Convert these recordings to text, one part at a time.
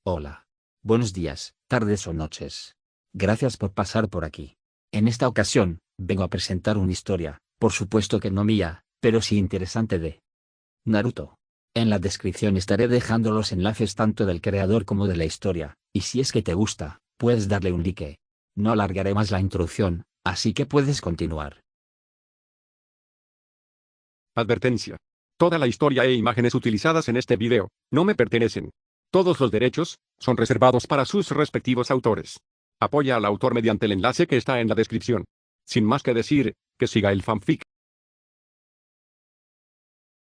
Hola. Buenos días, tardes o noches. Gracias por pasar por aquí. En esta ocasión, vengo a presentar una historia, por supuesto que no mía, pero sí interesante de Naruto. En la descripción estaré dejando los enlaces tanto del creador como de la historia, y si es que te gusta, puedes darle un like. No alargaré más la introducción, así que puedes continuar. Advertencia. Toda la historia e imágenes utilizadas en este video no me pertenecen. Todos los derechos son reservados para sus respectivos autores. Apoya al autor mediante el enlace que está en la descripción. Sin más que decir, que siga el fanfic.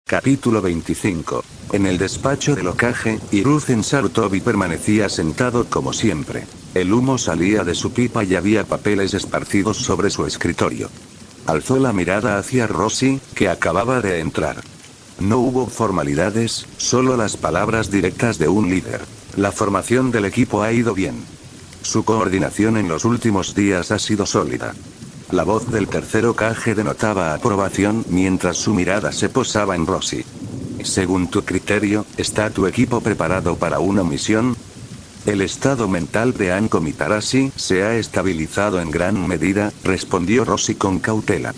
Capítulo 25. En el despacho del Hokage, Hiruzen Sarutobi permanecía sentado como siempre. El humo salía de su pipa y había papeles esparcidos sobre su escritorio. Alzó la mirada hacia Rossi, que acababa de entrar. No hubo formalidades, solo las palabras directas de un líder. La formación del equipo ha ido bien. Su coordinación en los últimos días ha sido sólida. La voz del tercer Hokage denotaba aprobación mientras su mirada se posaba en Rossi. Según tu criterio, ¿está tu equipo preparado para una misión? El estado mental de Anko Mitarashi se ha estabilizado en gran medida, respondió Rossi con cautela.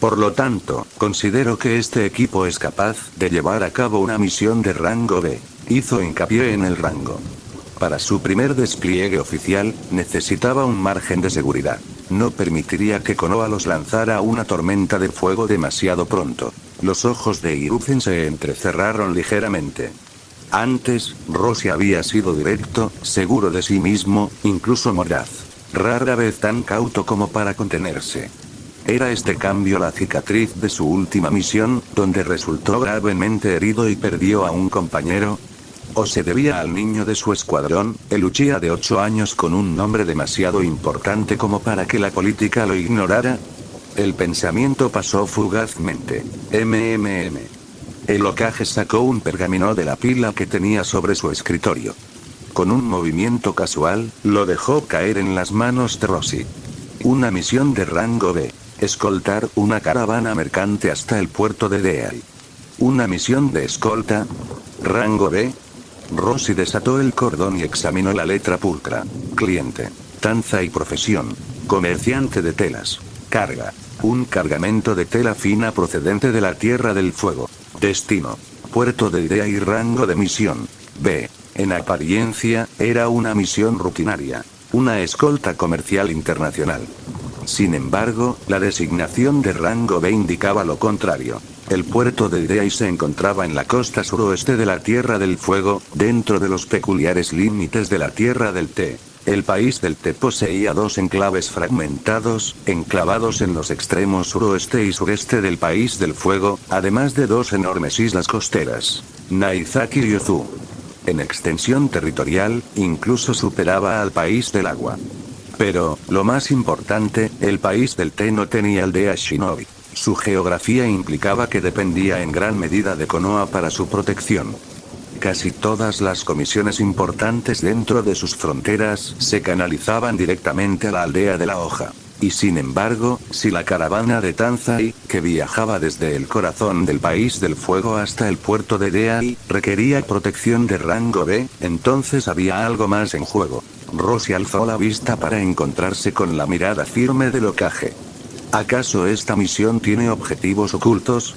Por lo tanto, considero que este equipo es capaz de llevar a cabo una misión de rango B. Hizo hincapié en el rango. Para su primer despliegue oficial, necesitaba un margen de seguridad. No permitiría que Konoha los lanzara una tormenta de fuego demasiado pronto. Los ojos de Hiruzen se entrecerraron ligeramente. Antes, Rossi había sido directo, seguro de sí mismo, incluso mordaz. Rara vez tan cauto como para contenerse. ¿Era este cambio la cicatriz de su última misión, donde resultó gravemente herido y perdió a un compañero? ¿O se debía al niño de su escuadrón, el Uchiha de 8 años con un nombre demasiado importante como para que la política lo ignorara? El pensamiento pasó fugazmente. El Hokage sacó un pergamino de la pila que tenía sobre su escritorio. Con un movimiento casual, lo dejó caer en las manos de Rossi. Una misión de rango B. Escoltar una caravana mercante hasta el puerto de Deai. Una misión de escolta. Rango B. Rossi desató el cordón y examinó la letra pulcra. Cliente. Tanza y profesión. Comerciante de telas. Carga. Un cargamento de tela fina procedente de la Tierra del Fuego. Destino. Puerto de Deai. Rango de misión. B. En apariencia, era una misión rutinaria. Una escolta comercial internacional. Sin embargo, la designación de rango B indicaba lo contrario. El puerto de Deai se encontraba en la costa suroeste de la Tierra del Fuego, dentro de los peculiares límites de la Tierra del Té. El país del Té poseía dos enclaves fragmentados, enclavados en los extremos suroeste y sureste del país del Fuego, además de dos enormes islas costeras, Naizaki y Ozu. En extensión territorial, incluso superaba al país del agua. Pero, lo más importante, el país del Té no tenía aldea shinobi. Su geografía implicaba que dependía en gran medida de Konoha para su protección. Casi todas las comisiones importantes dentro de sus fronteras se canalizaban directamente a la aldea de la hoja. Y sin embargo, si la caravana de Tanzai, que viajaba desde el corazón del país del fuego hasta el puerto de Deai, requería protección de rango B, entonces había algo más en juego. Rossi alzó la vista para encontrarse con la mirada firme del Hokage. ¿Acaso esta misión tiene objetivos ocultos?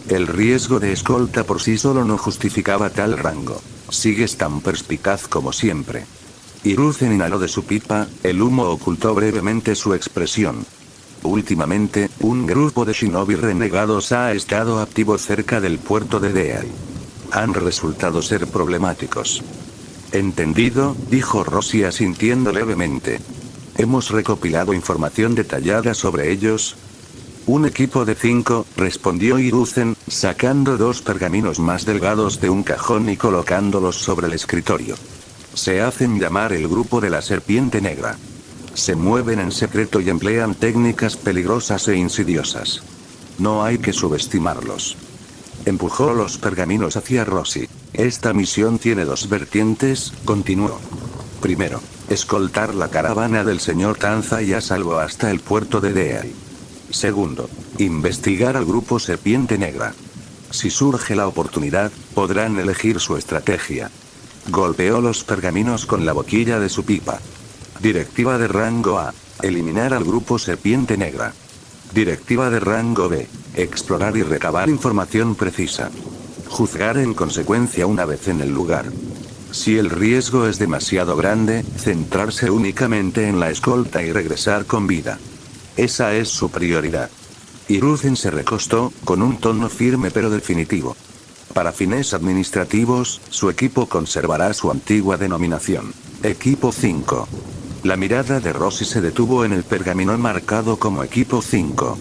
El riesgo de escolta por sí solo no justificaba tal rango. Sigues tan perspicaz como siempre. Hiruzen inhaló de su pipa, el humo ocultó brevemente su expresión. Últimamente, un grupo de shinobi renegados ha estado activo cerca del puerto de Deai. Han resultado ser problemáticos. Entendido, dijo Rossi asintiendo levemente. Hemos recopilado información detallada sobre ellos. Un equipo de 5, respondió Hiruzen, sacando dos pergaminos más delgados de un cajón y colocándolos sobre el escritorio. Se hacen llamar el grupo de la serpiente negra. Se mueven en secreto y emplean técnicas peligrosas e insidiosas. No hay que subestimarlos. Empujó los pergaminos hacia Rossi. Esta misión tiene dos vertientes, continuó. Primero, escoltar la caravana del señor Tanzai a salvo hasta el puerto de Deai. Segundo, investigar al grupo Serpiente Negra. Si surge la oportunidad, podrán elegir su estrategia. Golpeó los pergaminos con la boquilla de su pipa. Directiva de rango A. Eliminar al grupo Serpiente Negra. Directiva de rango B. Explorar y recabar información precisa. Juzgar en consecuencia una vez en el lugar. Si el riesgo es demasiado grande, centrarse únicamente en la escolta y regresar con vida. Esa es su prioridad. Hiruzen se recostó, con un tono firme pero definitivo. Para fines administrativos, su equipo conservará su antigua denominación. Equipo 5. La mirada de Rossi se detuvo en el pergamino marcado como Equipo 5.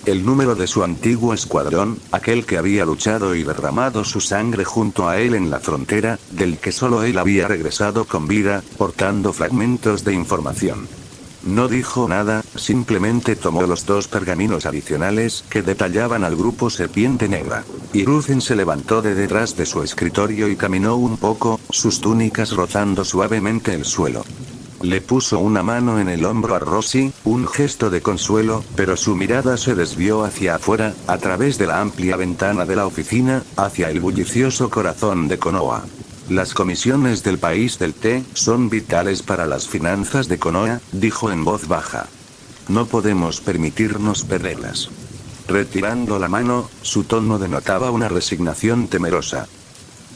El número de su antiguo escuadrón, aquel que había luchado y derramado su sangre junto a él en la frontera, del que solo él había regresado con vida, portando fragmentos de información. No dijo nada, simplemente tomó los 2 pergaminos adicionales que detallaban al grupo Serpiente Negra. Hiruzen se levantó de detrás de su escritorio y caminó un poco, sus túnicas rozando suavemente el suelo. Le puso una mano en el hombro a Rossi, un gesto de consuelo, pero su mirada se desvió hacia afuera, a través de la amplia ventana de la oficina, hacia el bullicioso corazón de Konoha. Las comisiones del país del té son vitales para las finanzas de Konoha, dijo en voz baja. No podemos permitirnos perderlas. Retirando la mano, su tono denotaba una resignación temerosa.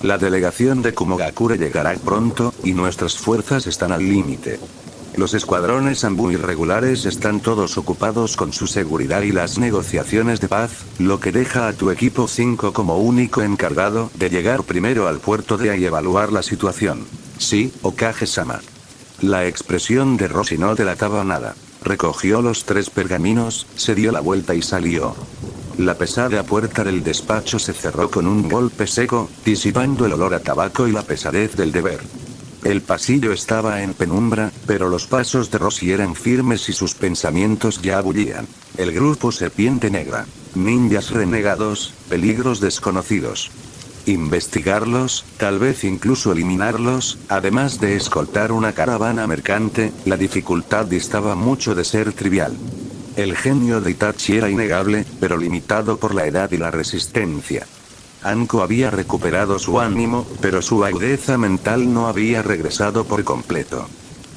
La delegación de Kumogakure llegará pronto, y nuestras fuerzas están al límite. Los escuadrones Anbu irregulares están todos ocupados con su seguridad y las negociaciones de paz, lo que deja a tu equipo 5 como único encargado de llegar primero al puerto de A y evaluar la situación. Sí, Okage-sama. La expresión de Rossi no delataba nada. Recogió los 3 pergaminos, se dio la vuelta y salió. La pesada puerta del despacho se cerró con un golpe seco, disipando el olor a tabaco y la pesadez del deber. El pasillo estaba en penumbra, pero los pasos de Rossi eran firmes y sus pensamientos ya bullían. El grupo Serpiente Negra. Ninjas renegados, peligros desconocidos. Investigarlos, tal vez incluso eliminarlos, además de escoltar una caravana mercante, la dificultad distaba mucho de ser trivial. El genio de Itachi era innegable, pero limitado por la edad y la resistencia. Anko había recuperado su ánimo, pero su agudeza mental no había regresado por completo.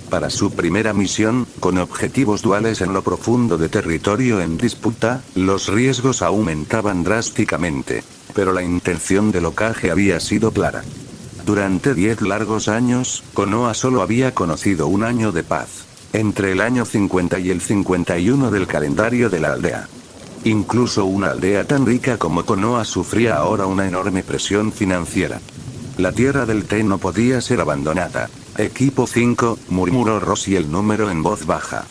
Para su primera misión, con objetivos duales en lo profundo de territorio en disputa, los riesgos aumentaban drásticamente. Pero la intención del Hokage había sido clara. Durante 10 largos años, Konoha solo había conocido un año de paz. Entre el año 50 y el 51 del calendario de la aldea. Incluso una aldea tan rica como Konoha sufría ahora una enorme presión financiera. La tierra del té no podía ser abandonada. Equipo 5, murmuró Rossi el número en voz baja.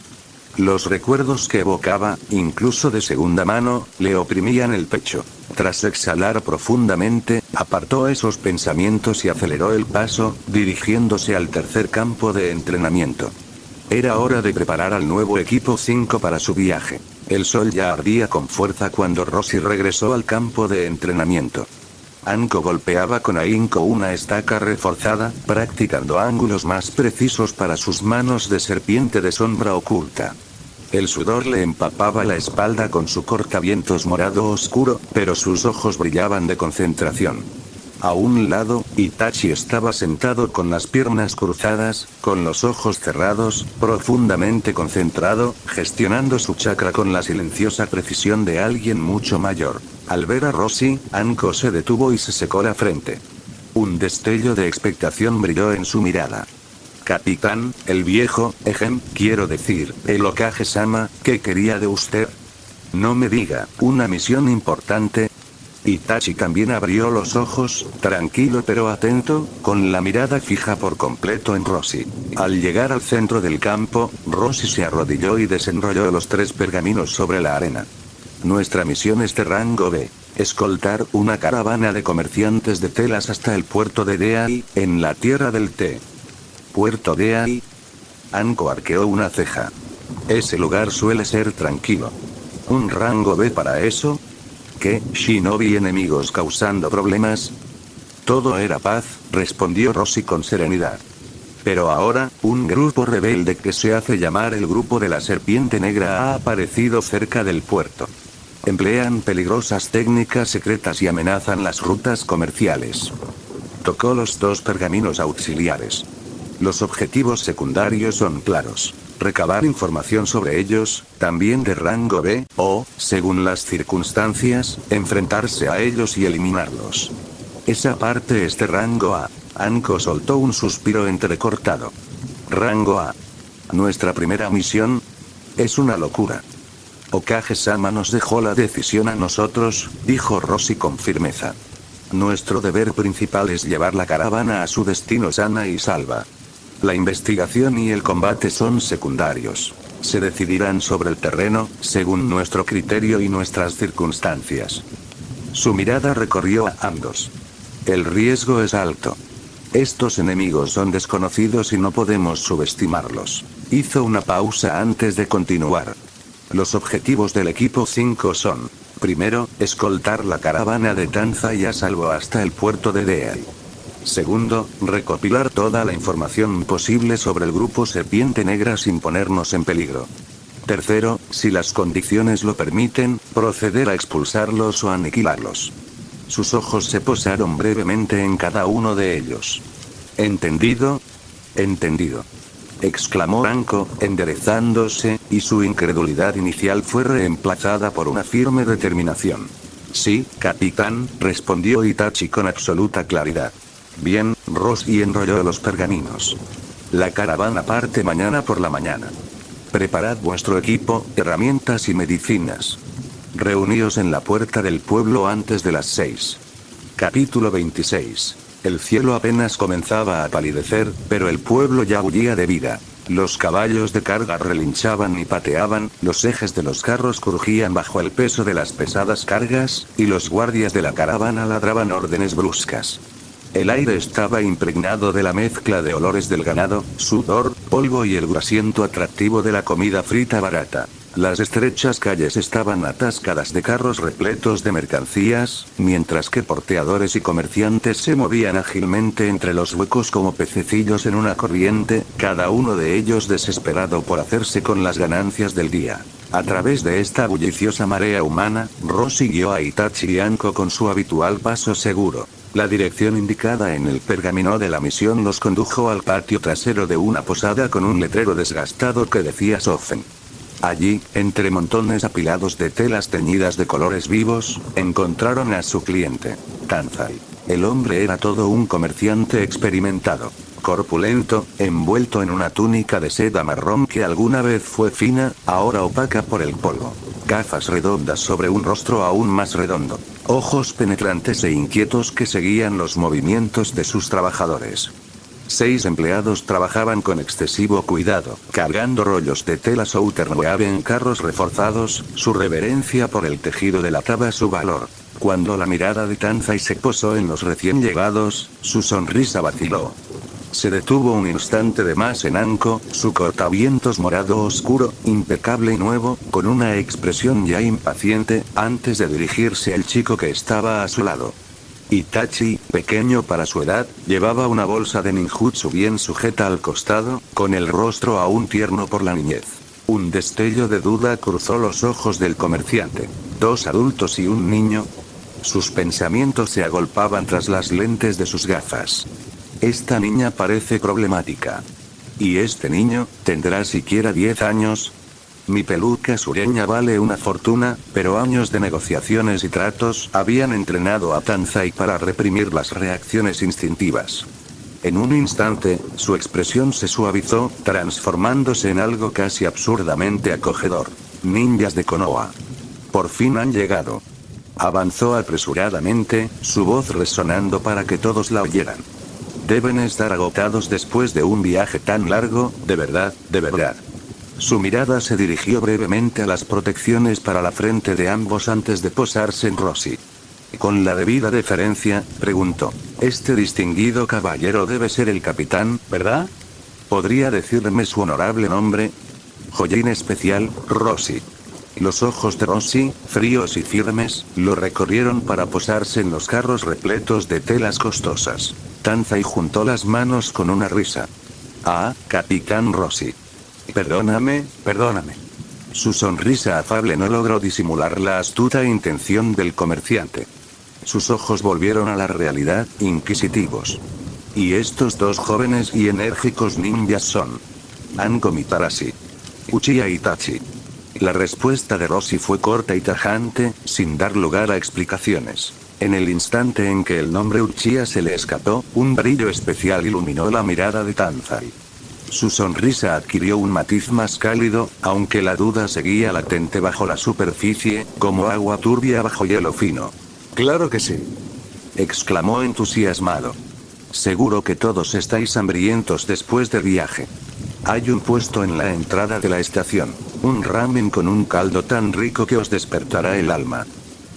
Los recuerdos que evocaba, incluso de segunda mano, le oprimían el pecho. Tras exhalar profundamente, apartó esos pensamientos y aceleró el paso, dirigiéndose al tercer campo de entrenamiento. Era hora de preparar al nuevo equipo 5 para su viaje. El sol ya ardía con fuerza cuando Rossi regresó al campo de entrenamiento. Anko golpeaba con ahínco una estaca reforzada, practicando ángulos más precisos para sus manos de serpiente de sombra oculta. El sudor le empapaba la espalda con su cortavientos morado oscuro, pero sus ojos brillaban de concentración. A un lado, Itachi estaba sentado con las piernas cruzadas, con los ojos cerrados, profundamente concentrado, gestionando su chakra con la silenciosa precisión de alguien mucho mayor. Al ver a Rossi, Anko se detuvo y se secó la frente. Un destello de expectación brilló en su mirada. Capitán, el viejo, quiero decir, el Hokage-sama, ¿qué quería de usted? No me diga, ¿una misión importante? Itachi también abrió los ojos, tranquilo pero atento, con la mirada fija por completo en Rossi. Al llegar al centro del campo, Rossi se arrodilló y desenrolló los 3 pergaminos sobre la arena. Nuestra misión es de rango B. Escoltar una caravana de comerciantes de telas hasta el puerto de Deai, en la tierra del té. ¿Puerto Deai? Anko arqueó una ceja. Ese lugar suele ser tranquilo. ¿Un rango B para eso? ¿Qué, shinobi enemigos causando problemas? Todo era paz, respondió Rossi con serenidad. Pero ahora, un grupo rebelde que se hace llamar el grupo de la Serpiente Negra ha aparecido cerca del puerto. Emplean peligrosas técnicas secretas y amenazan las rutas comerciales. Tocó los 2 pergaminos auxiliares. Los objetivos secundarios son claros. Recabar información sobre ellos, también de rango B, o, según las circunstancias, enfrentarse a ellos y eliminarlos. Esa parte es de rango A. Anko soltó un suspiro entrecortado. Rango A. Nuestra primera misión es una locura. Okage-sama nos dejó la decisión a nosotros, dijo Rossi con firmeza. Nuestro deber principal es llevar la caravana a su destino sana y salva. La investigación y el combate son secundarios. Se decidirán sobre el terreno, según nuestro criterio y nuestras circunstancias. Su mirada recorrió a ambos. El riesgo es alto. Estos enemigos son desconocidos y no podemos subestimarlos. Hizo una pausa antes de continuar. Los objetivos del equipo 5 son: primero, escoltar la caravana de Tanzai a salvo hasta el puerto de Deai. Segundo, recopilar toda la información posible sobre el grupo Serpiente Negra sin ponernos en peligro. Tercero, si las condiciones lo permiten, proceder a expulsarlos o aniquilarlos. Sus ojos se posaron brevemente en cada uno de ellos. ¿Entendido? Entendido, exclamó Anko, enderezándose, y su incredulidad inicial fue reemplazada por una firme determinación. Sí, capitán, respondió Itachi con absoluta claridad. Bien, Rossi enrolló los pergaminos. La caravana parte mañana por la mañana. Preparad vuestro equipo, herramientas y medicinas. Reuníos en la puerta del pueblo antes de las 6. Capítulo 26. El cielo apenas comenzaba a palidecer, pero el pueblo ya bullía de vida. Los caballos de carga relinchaban y pateaban, los ejes de los carros crujían bajo el peso de las pesadas cargas, y los guardias de la caravana ladraban órdenes bruscas. El aire estaba impregnado de la mezcla de olores del ganado, sudor, polvo y el grasiento atractivo de la comida frita barata. Las estrechas calles estaban atascadas de carros repletos de mercancías, mientras que porteadores y comerciantes se movían ágilmente entre los huecos como pececillos en una corriente, cada uno de ellos desesperado por hacerse con las ganancias del día. A través de esta bulliciosa marea humana, Rossi guió a Itachi y Anko con su habitual paso seguro. La dirección indicada en el pergamino de la misión los condujo al patio trasero de una posada con un letrero desgastado que decía Sofen. Allí, entre montones apilados de telas teñidas de colores vivos, encontraron a su cliente, Tanzai. El hombre era todo un comerciante experimentado. Corpulento, envuelto en una túnica de seda marrón que alguna vez fue fina, ahora opaca por el polvo. Gafas redondas sobre un rostro aún más redondo. Ojos penetrantes e inquietos que seguían los movimientos de sus trabajadores. 6 empleados trabajaban con excesivo cuidado, cargando rollos de tela Southernweave en carros reforzados. Su reverencia por el tejido delataba su valor. Cuando la mirada de Tanzai se posó en los recién llegados, su sonrisa vaciló. Se detuvo un instante de más en Anko, su cortavientos morado oscuro, impecable y nuevo, con una expresión ya impaciente, antes de dirigirse al chico que estaba a su lado. Itachi, pequeño para su edad, llevaba una bolsa de ninjutsu bien sujeta al costado, con el rostro aún tierno por la niñez. Un destello de duda cruzó los ojos del comerciante. 2 adultos y un niño. Sus pensamientos se agolpaban tras las lentes de sus gafas. Esta niña parece problemática. ¿Y este niño, tendrá siquiera 10 años? Mi peluca sureña vale una fortuna, pero años de negociaciones y tratos habían entrenado a Tanzai para reprimir las reacciones instintivas. En un instante, su expresión se suavizó, transformándose en algo casi absurdamente acogedor. Ninjas de Konoha. Por fin han llegado. Avanzó apresuradamente, su voz resonando para que todos la oyeran. Deben estar agotados después de un viaje tan largo, de verdad, de verdad. Su mirada se dirigió brevemente a las protecciones para la frente de ambos antes de posarse en Rossi. Con la debida deferencia, preguntó: «Este distinguido caballero debe ser el capitán, ¿verdad? ¿Podría decirme su honorable nombre?» «Joyin especial, Rossi». Los ojos de Rossi, fríos y firmes, lo recorrieron para posarse en los carros repletos de telas costosas. Tanzai juntó las manos con una risa. «Ah, capitán Rossi. Perdóname, perdóname». Su sonrisa afable no logró disimular la astuta intención del comerciante. Sus ojos volvieron a la realidad, inquisitivos. Y estos dos jóvenes y enérgicos ninjas son Anko Mitarashi, Uchiha Itachi. La respuesta de Rossi fue corta y tajante, sin dar lugar a explicaciones. En el instante en que el nombre Uchiha se le escapó, un brillo especial iluminó la mirada de Tanzai. Su sonrisa adquirió un matiz más cálido, aunque la duda seguía latente bajo la superficie, como agua turbia bajo hielo fino. «Claro que sí», exclamó entusiasmado. «Seguro que todos estáis hambrientos después del viaje. Hay un puesto en la entrada de la estación. Un ramen con un caldo tan rico que os despertará el alma.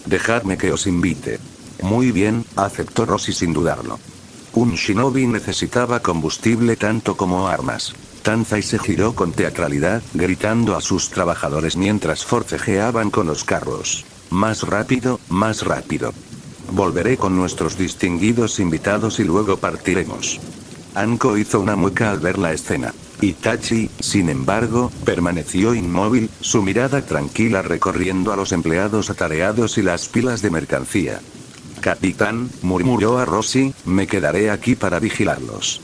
Dejadme que os invite». «Muy bien», aceptó Rossi sin dudarlo. Un shinobi necesitaba combustible tanto como armas. Tanzai se giró con teatralidad, gritando a sus trabajadores mientras forcejeaban con los carros. «Más rápido, más rápido. Volveré con nuestros distinguidos invitados y luego partiremos». Anko hizo una mueca al ver la escena. Itachi, sin embargo, permaneció inmóvil, su mirada tranquila recorriendo a los empleados atareados y las pilas de mercancía. «Capitán», murmuró a Rossi, «me quedaré aquí para vigilarlos».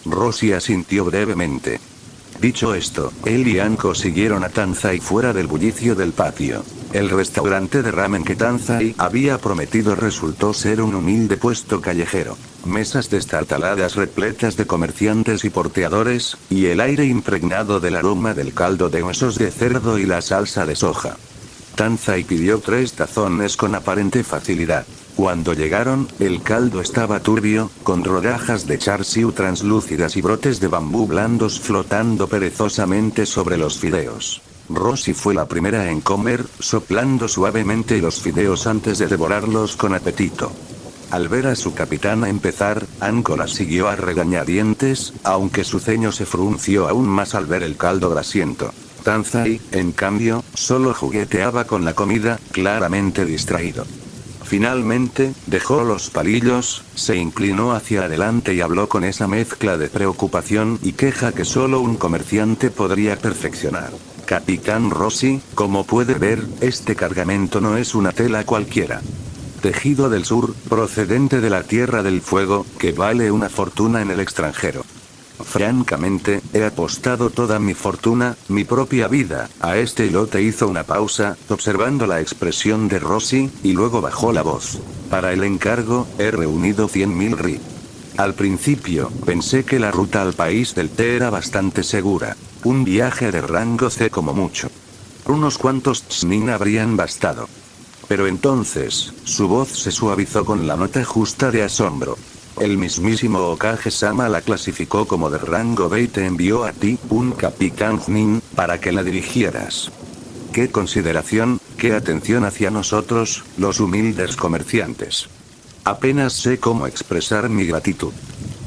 Rossi asintió brevemente. Dicho esto, él y Anko siguieron a Tanzai fuera del bullicio del patio. El restaurante de ramen que Tanzai había prometido resultó ser un humilde puesto callejero. Mesas destartaladas repletas de comerciantes y porteadores, y el aire impregnado del aroma del caldo de huesos de cerdo y la salsa de soja. Tanzai pidió 3 tazones con aparente facilidad. Cuando llegaron, el caldo estaba turbio, con rodajas de char siu translúcidas y brotes de bambú blandos flotando perezosamente sobre los fideos. Rossi fue la primera en comer, soplando suavemente los fideos antes de devorarlos con apetito. Al ver a su capitana empezar, Anko la siguió a regañadientes, aunque su ceño se frunció aún más al ver el caldo grasiento. Tanzai, en cambio, solo jugueteaba con la comida, claramente distraído. Finalmente, dejó los palillos, se inclinó hacia adelante y habló con esa mezcla de preocupación y queja que solo un comerciante podría perfeccionar. «Capitán Rossi, como puede ver, este cargamento no es una tela cualquiera. Tejido del sur, procedente de la Tierra del Fuego, que vale una fortuna en el extranjero. Francamente, he apostado toda mi fortuna, mi propia vida, a este lote». Hizo una pausa, observando la expresión de Rossi, y luego bajó la voz. «Para el encargo, he reunido 100.000 ri. Al principio, pensé que la ruta al país del té era bastante segura. Un viaje de rango C como mucho. Unos cuantos tsnin habrían bastado». Pero entonces, su voz se suavizó con la nota justa de asombro. «El mismísimo Okage-sama la clasificó como de rango B y te envió a ti, un capitán Nin, para que la dirigieras. Qué consideración, qué atención hacia nosotros, los humildes comerciantes. Apenas sé cómo expresar mi gratitud».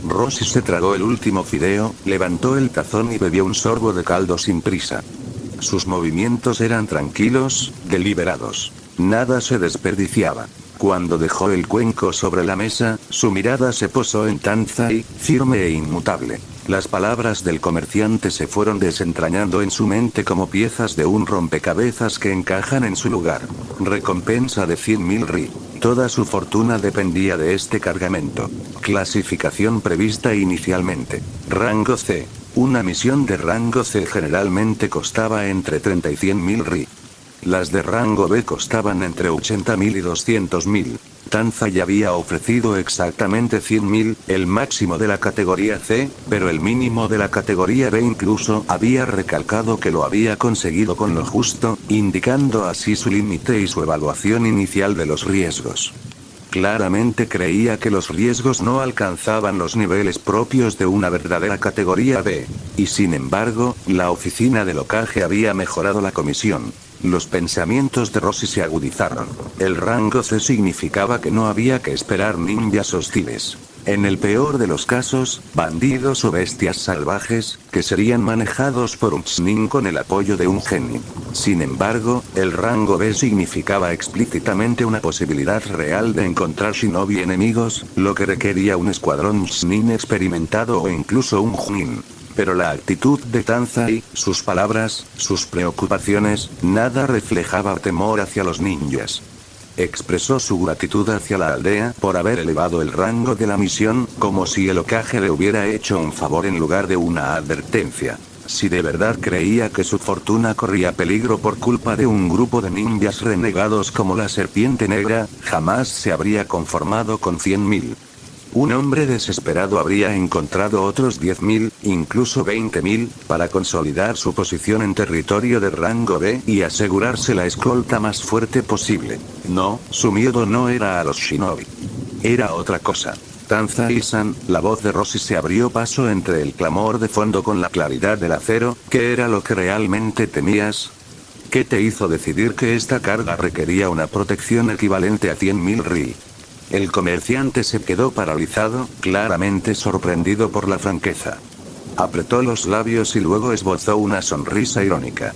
Rossi se tragó el último fideo, levantó el tazón y bebió un sorbo de caldo sin prisa. Sus movimientos eran tranquilos, deliberados. Nada se desperdiciaba. Cuando dejó el cuenco sobre la mesa, su mirada se posó en Tanzai, firme e inmutable. Las palabras del comerciante se fueron desentrañando en su mente como piezas de un rompecabezas que encajan en su lugar. Recompensa de 100.000 ri. Toda su fortuna dependía de este cargamento. Clasificación prevista inicialmente. Rango C. Una misión de rango C generalmente costaba entre 30 y 100.000 ri. Las de rango B costaban entre 80.000 y 200.000. Tanzai había ofrecido exactamente 100.000, el máximo de la categoría C, pero el mínimo de la categoría B. Incluso había recalcado que lo había conseguido con lo justo, indicando así su límite y su evaluación inicial de los riesgos. Claramente creía que los riesgos no alcanzaban los niveles propios de una verdadera categoría B. Y sin embargo, la oficina del Okage había mejorado la comisión. Los pensamientos de Rossi se agudizaron. El rango C significaba que no había que esperar ninjas hostiles. En el peor de los casos, bandidos o bestias salvajes, que serían manejados por un Chunin con el apoyo de un genin. Sin embargo, el rango B significaba explícitamente una posibilidad real de encontrar shinobi enemigos, lo que requería un escuadrón Chunin experimentado o incluso un Junin. Pero la actitud de Tanzai, sus palabras, sus preocupaciones, nada reflejaba temor hacia los ninjas. Expresó su gratitud hacia la aldea por haber elevado el rango de la misión, como si el Hokage le hubiera hecho un favor en lugar de una advertencia. Si de verdad creía que su fortuna corría peligro por culpa de un grupo de ninjas renegados como la Serpiente Negra, jamás se habría conformado con 100.000. Un hombre desesperado habría encontrado otros 10.000, incluso 20.000, para consolidar su posición en territorio de rango B y asegurarse la escolta más fuerte posible. No, su miedo no era a los shinobi. Era otra cosa. Tanzai-san, la voz de Rossi se abrió paso entre el clamor de fondo con la claridad del acero. ¿Qué era lo que realmente temías? ¿Qué te hizo decidir que esta carga requería una protección equivalente a 100.000 ri? El comerciante se quedó paralizado, claramente sorprendido por la franqueza. Apretó los labios y luego esbozó una sonrisa irónica.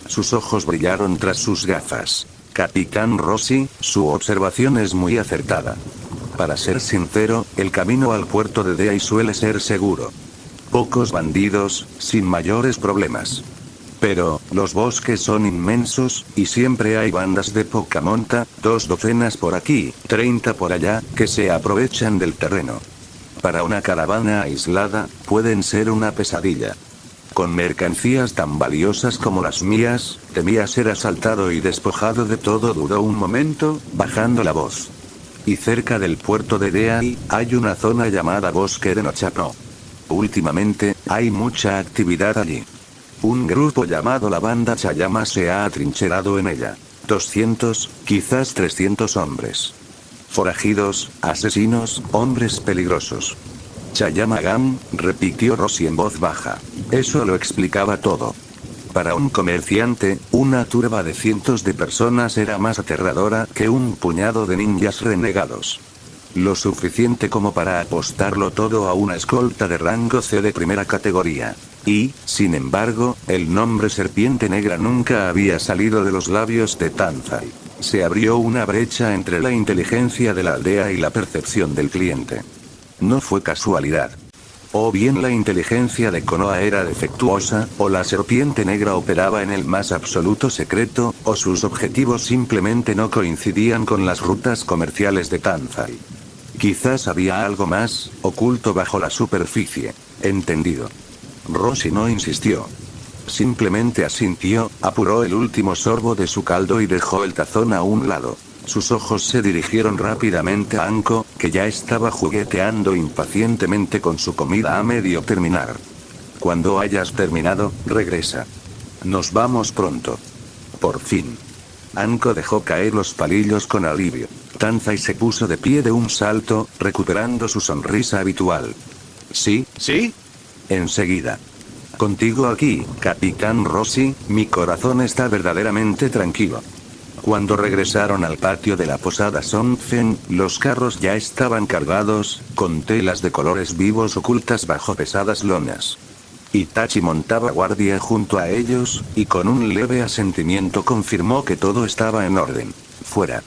Sus ojos brillaron tras sus gafas. Capitán Rossi, su observación es muy acertada. Para ser sincero, el camino al puerto de Deai suele ser seguro. Pocos bandidos, sin mayores problemas. Pero, los bosques son inmensos, y siempre hay bandas de poca monta, 2 docenas por aquí, 30 por allá, que se aprovechan del terreno. Para una caravana aislada, pueden ser una pesadilla. Con mercancías tan valiosas como las mías, temía ser asaltado y despojado de todo. Dudó un momento, bajando la voz. Y cerca del puerto de Deai, hay una zona llamada Bosque de Nochapo. Últimamente, hay mucha actividad allí. Un grupo llamado la Banda Chayama se ha atrincherado en ella. 200, quizás 300 hombres. Forajidos, asesinos, hombres peligrosos. Chayama Gang, repitió Rossi en voz baja. Eso lo explicaba todo. Para un comerciante, una turba de cientos de personas era más aterradora que un puñado de ninjas renegados. Lo suficiente como para apostarlo todo a una escolta de rango C de primera categoría. Y, sin embargo, el nombre Serpiente Negra nunca había salido de los labios de Tanzai. Se abrió una brecha entre la inteligencia de la aldea y la percepción del cliente. No fue casualidad. O bien la inteligencia de Konoha era defectuosa, o la Serpiente Negra operaba en el más absoluto secreto, o sus objetivos simplemente no coincidían con las rutas comerciales de Tanzai. Quizás había algo más, oculto bajo la superficie. Entendido. Rossi no insistió. Simplemente asintió, apuró el último sorbo de su caldo y dejó el tazón a un lado. Sus ojos se dirigieron rápidamente a Anko, que ya estaba jugueteando impacientemente con su comida a medio terminar. Cuando hayas terminado, regresa. Nos vamos pronto. Por fin. Anko dejó caer los palillos con alivio. Tanzai se puso de pie de un salto, recuperando su sonrisa habitual. ¿Sí? ¿Sí? Enseguida. Contigo aquí, Capitán Rossi, mi corazón está verdaderamente tranquilo. Cuando regresaron al patio de la posada Sonfen, los carros ya estaban cargados, con telas de colores vivos ocultas bajo pesadas lonas. Itachi montaba guardia junto a ellos, y con un leve asentimiento confirmó que todo estaba en orden. Fuera.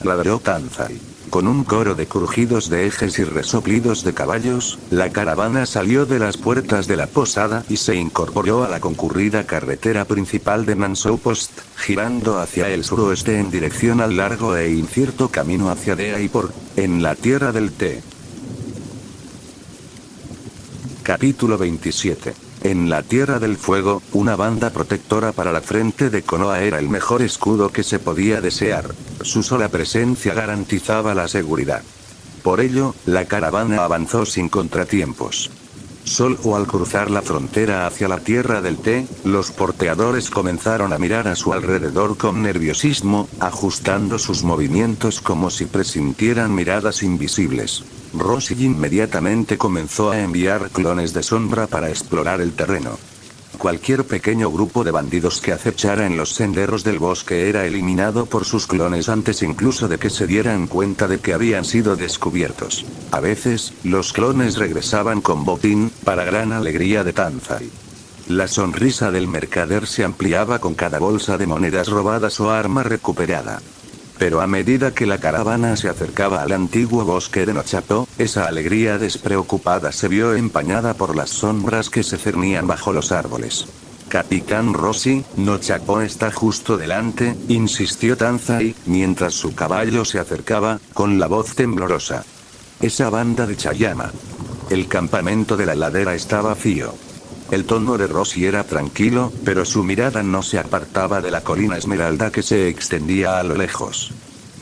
Ladró Tanzai. Con un coro de crujidos de ejes y resoplidos de caballos, la caravana salió de las puertas de la posada y se incorporó a la concurrida carretera principal de Nansou Post, girando hacia el suroeste en dirección al largo e incierto camino hacia Deaiport, en la Tierra del Té. Capítulo 27. En la Tierra del Fuego, una banda protectora para la frente de Konoha era el mejor escudo que se podía desear. Su sola presencia garantizaba la seguridad. Por ello, la caravana avanzó sin contratiempos. Solo al cruzar la frontera hacia la Tierra del Té, los porteadores comenzaron a mirar a su alrededor con nerviosismo, ajustando sus movimientos como si presintieran miradas invisibles. Rossi inmediatamente comenzó a enviar clones de sombra para explorar el terreno. Cualquier pequeño grupo de bandidos que acechara en los senderos del bosque era eliminado por sus clones antes incluso de que se dieran cuenta de que habían sido descubiertos. A veces, los clones regresaban con botín, para gran alegría de Tanzai. La sonrisa del mercader se ampliaba con cada bolsa de monedas robadas o arma recuperada. Pero a medida que la caravana se acercaba al antiguo bosque de Nochapo, esa alegría despreocupada se vio empañada por las sombras que se cernían bajo los árboles. Capitán Rossi, no Chapo está justo delante, insistió Tanzai, mientras su caballo se acercaba, con la voz temblorosa. Esa banda de Chayama. El campamento de la ladera está vacío. El tono de Rossi era tranquilo, pero su mirada no se apartaba de la colina esmeralda que se extendía a lo lejos.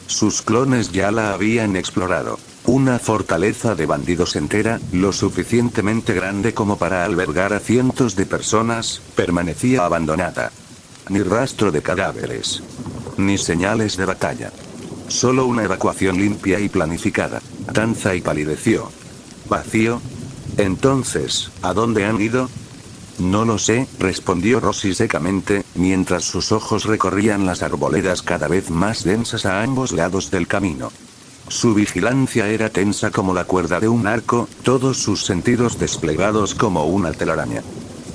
Sus clones ya la habían explorado. Una fortaleza de bandidos entera, lo suficientemente grande como para albergar a cientos de personas, permanecía abandonada. Ni rastro de cadáveres. Ni señales de batalla. Solo una evacuación limpia y planificada. Tanzai palideció. ¿Vacío? Entonces, ¿a dónde han ido? No lo sé, respondió Rossi secamente, mientras sus ojos recorrían las arboledas cada vez más densas a ambos lados del camino. Su vigilancia era tensa como la cuerda de un arco, todos sus sentidos desplegados como una telaraña.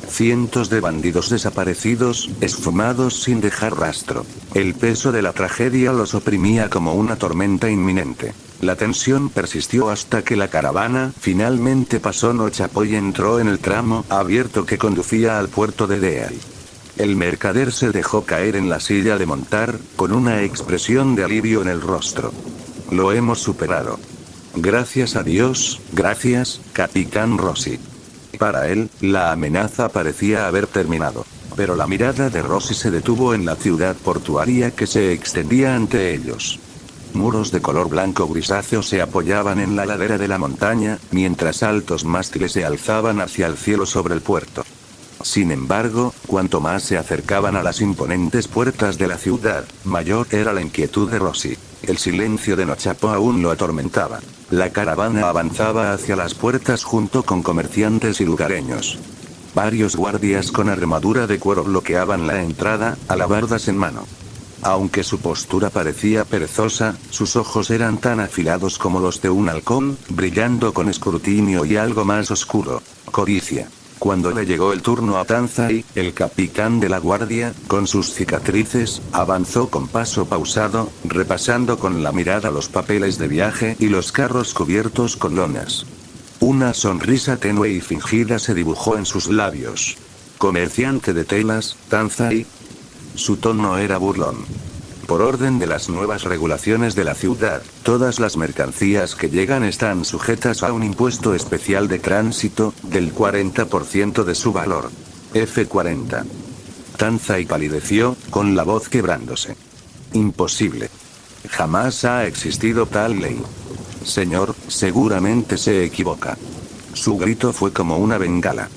Cientos de bandidos desaparecidos, esfumados sin dejar rastro. El peso de la tragedia los oprimía como una tormenta inminente. La tensión persistió hasta que la caravana finalmente pasó Nochapo y entró en el tramo abierto que conducía al puerto de Deal. El mercader se dejó caer en la silla de montar, con una expresión de alivio en el rostro. Lo hemos superado. Gracias a Dios, gracias, Capitán Rossi. Para él, la amenaza parecía haber terminado. Pero la mirada de Rossi se detuvo en la ciudad portuaria que se extendía ante ellos. Muros de color blanco grisáceo se apoyaban en la ladera de la montaña, mientras altos mástiles se alzaban hacia el cielo sobre el puerto. Sin embargo, cuanto más se acercaban a las imponentes puertas de la ciudad, mayor era la inquietud de Rossi. El silencio de Nochapo aún lo atormentaba. La caravana avanzaba hacia las puertas junto con comerciantes y lugareños. Varios guardias con armadura de cuero bloqueaban la entrada, alabardas en mano. Aunque su postura parecía perezosa, sus ojos eran tan afilados como los de un halcón, brillando con escrutinio y algo más oscuro: codicia. Cuando le llegó el turno a Tanzai, el capitán de la guardia, con sus cicatrices, avanzó con paso pausado, repasando con la mirada los papeles de viaje y los carros cubiertos con lonas. Una sonrisa tenue y fingida se dibujó en sus labios. ¿Comerciante de telas, Tanzai? Su tono era burlón. Por orden de las nuevas regulaciones de la ciudad, todas las mercancías que llegan están sujetas a un impuesto especial de tránsito, del 40% de su valor. F40. Tanzai palideció, con la voz quebrándose. Imposible. Jamás ha existido tal ley. Señor, seguramente se equivoca. Su grito fue como una bengala.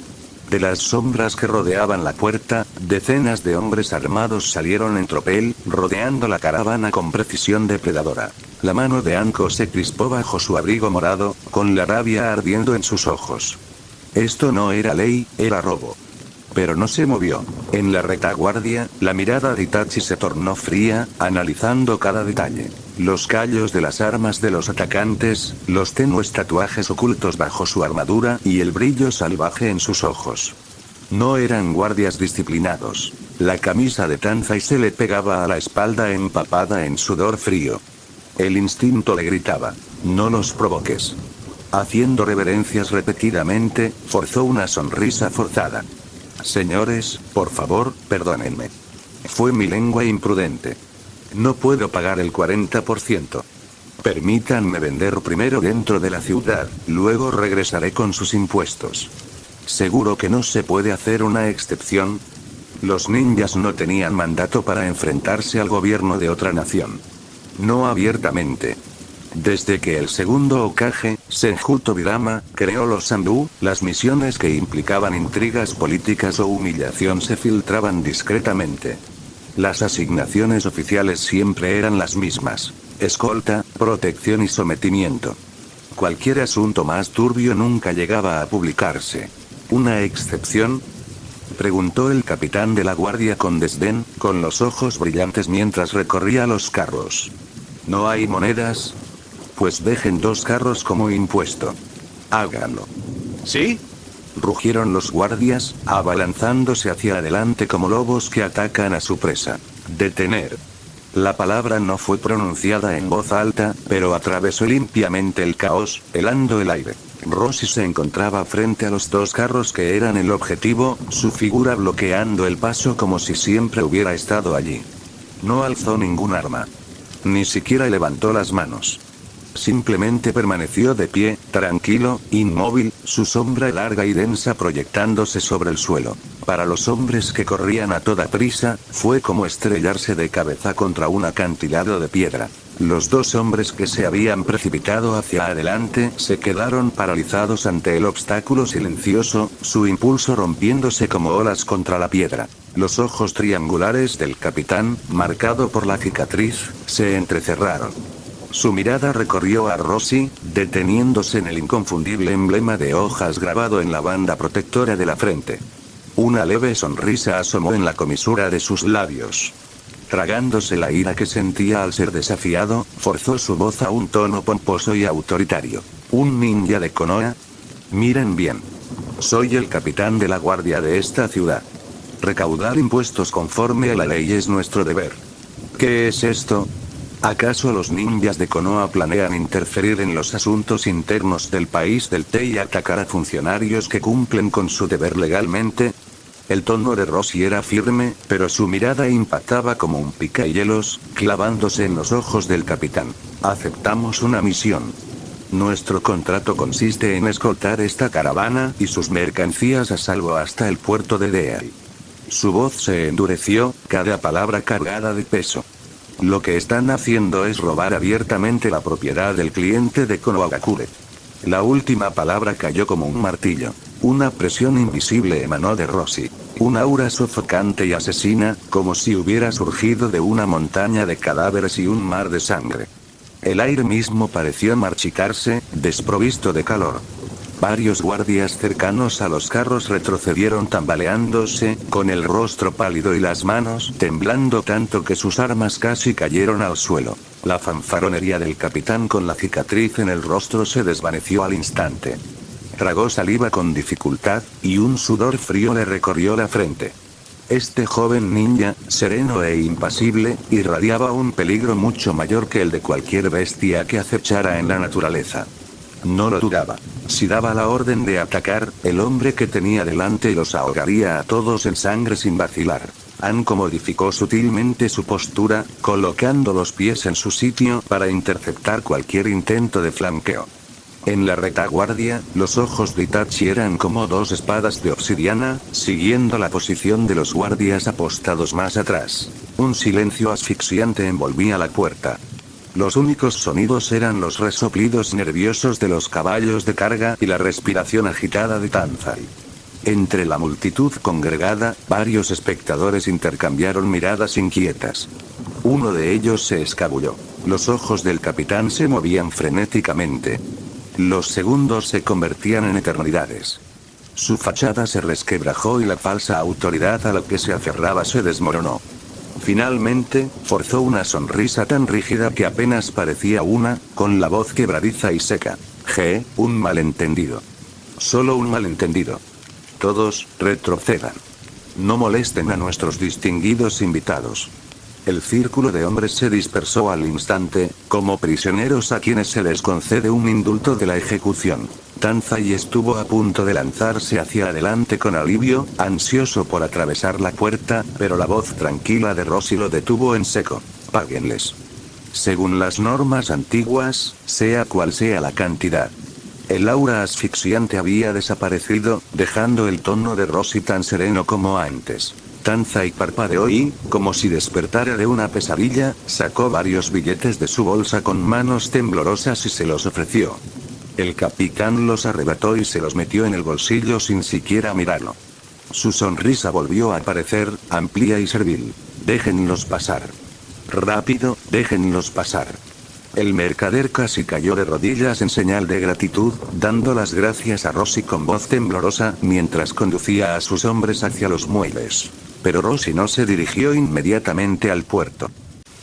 De las sombras que rodeaban la puerta, decenas de hombres armados salieron en tropel, rodeando la caravana con precisión depredadora. La mano de Anko se crispó bajo su abrigo morado, con la rabia ardiendo en sus ojos. Esto no era ley, era robo. Pero no se movió. En la retaguardia, la mirada de Itachi se tornó fría, analizando cada detalle. Los callos de las armas de los atacantes, los tenues tatuajes ocultos bajo su armadura y el brillo salvaje en sus ojos. No eran guardias disciplinados. La camisa de Tanzai se le pegaba a la espalda empapada en sudor frío. El instinto le gritaba: no los provoques. Haciendo reverencias repetidamente, forzó una sonrisa forzada. Señores, por favor, perdónenme. Fue mi lengua imprudente. No puedo pagar el 40%. Permítanme vender primero dentro de la ciudad, luego regresaré con sus impuestos. ¿Seguro que no se puede hacer una excepción? Los ninjas no tenían mandato para enfrentarse al gobierno de otra nación. No abiertamente. Desde que el segundo Hokage, Senju Tobirama, creó los Zanbu, las misiones que implicaban intrigas políticas o humillación se filtraban discretamente. Las asignaciones oficiales siempre eran las mismas: escolta, protección y sometimiento. Cualquier asunto más turbio nunca llegaba a publicarse. ¿Una excepción?, preguntó el capitán de la guardia con desdén, con los ojos brillantes mientras recorría los carros. ¿No hay monedas? Pues dejen 2 carros como impuesto. Háganlo. ¿Sí?, rugieron los guardias, abalanzándose hacia adelante como lobos que atacan a su presa. Detener. La palabra no fue pronunciada en voz alta, pero atravesó limpiamente el caos, helando el aire. Rossi se encontraba frente a los dos carros que eran el objetivo, su figura bloqueando el paso como si siempre hubiera estado allí. No alzó ningún arma. Ni siquiera levantó las manos. Simplemente permaneció de pie, tranquilo, inmóvil, su sombra larga y densa proyectándose sobre el suelo. Para los hombres que corrían a toda prisa, fue como estrellarse de cabeza contra un acantilado de piedra. Los dos hombres que se habían precipitado hacia adelante se quedaron paralizados ante el obstáculo silencioso, su impulso rompiéndose como olas contra la piedra. Los ojos triangulares del capitán, marcado por la cicatriz, se entrecerraron. Su mirada recorrió a Rossi, deteniéndose en el inconfundible emblema de hojas grabado en la banda protectora de la frente. Una leve sonrisa asomó en la comisura de sus labios. Tragándose la ira que sentía al ser desafiado, forzó su voz a un tono pomposo y autoritario. ¿Un ninja de Konoha? Miren bien. Soy el capitán de la guardia de esta ciudad. Recaudar impuestos conforme a la ley es nuestro deber. ¿Qué es esto? ¿Acaso los ninjas de Konoha planean interferir en los asuntos internos del país del té y atacar a funcionarios que cumplen con su deber legalmente? El tono de Rossi era firme, pero su mirada impactaba como un picahielos, clavándose en los ojos del capitán. Aceptamos una misión. Nuestro contrato consiste en escoltar esta caravana y sus mercancías a salvo hasta el puerto de Deai. Su voz se endureció, cada palabra cargada de peso. Lo que están haciendo es robar abiertamente la propiedad del cliente de Konohagakure. La última palabra cayó como un martillo. Una presión invisible emanó de Rossi. Un aura sofocante y asesina, como si hubiera surgido de una montaña de cadáveres y un mar de sangre. El aire mismo pareció marchitarse, desprovisto de calor. Varios guardias cercanos a los carros retrocedieron tambaleándose, con el rostro pálido y las manos temblando tanto que sus armas casi cayeron al suelo. La fanfaronería del capitán con la cicatriz en el rostro se desvaneció al instante. Tragó saliva con dificultad, y un sudor frío le recorrió la frente. Este joven ninja, sereno e impasible, irradiaba un peligro mucho mayor que el de cualquier bestia que acechara en la naturaleza. No lo dudaba. Si daba la orden de atacar, el hombre que tenía delante los ahogaría a todos en sangre sin vacilar. Anko modificó sutilmente su postura, colocando los pies en su sitio para interceptar cualquier intento de flanqueo. En la retaguardia, los ojos de Itachi eran como dos espadas de obsidiana, siguiendo la posición de los guardias apostados más atrás. Un silencio asfixiante envolvía la puerta. Los únicos sonidos eran los resoplidos nerviosos de los caballos de carga y la respiración agitada de Tanzai. Entre la multitud congregada, varios espectadores intercambiaron miradas inquietas. Uno de ellos se escabulló. Los ojos del capitán se movían frenéticamente. Los segundos se convertían en eternidades. Su fachada se resquebrajó y la falsa autoridad a la que se aferraba se desmoronó. Finalmente, forzó una sonrisa tan rígida que apenas parecía una, con la voz quebradiza y seca. Un malentendido. Solo un malentendido. Todos, retrocedan. No molesten a nuestros distinguidos invitados. El círculo de hombres se dispersó al instante, como prisioneros a quienes se les concede un indulto de la ejecución. Tanzai estuvo a punto de lanzarse hacia adelante con alivio, ansioso por atravesar la puerta, pero la voz tranquila de Rossi lo detuvo en seco. Páguenles. Según las normas antiguas, sea cual sea la cantidad. El aura asfixiante había desaparecido, dejando el tono de Rossi tan sereno como antes. Tanzai parpadeó y, como si despertara de una pesadilla, sacó varios billetes de su bolsa con manos temblorosas y se los ofreció. El capitán los arrebató y se los metió en el bolsillo sin siquiera mirarlo. Su sonrisa volvió a aparecer, amplia y servil. Déjenlos pasar. Rápido, déjenlos pasar. El mercader casi cayó de rodillas en señal de gratitud, dando las gracias a Rossi con voz temblorosa mientras conducía a sus hombres hacia los muelles. Pero Rossi no se dirigió inmediatamente al puerto.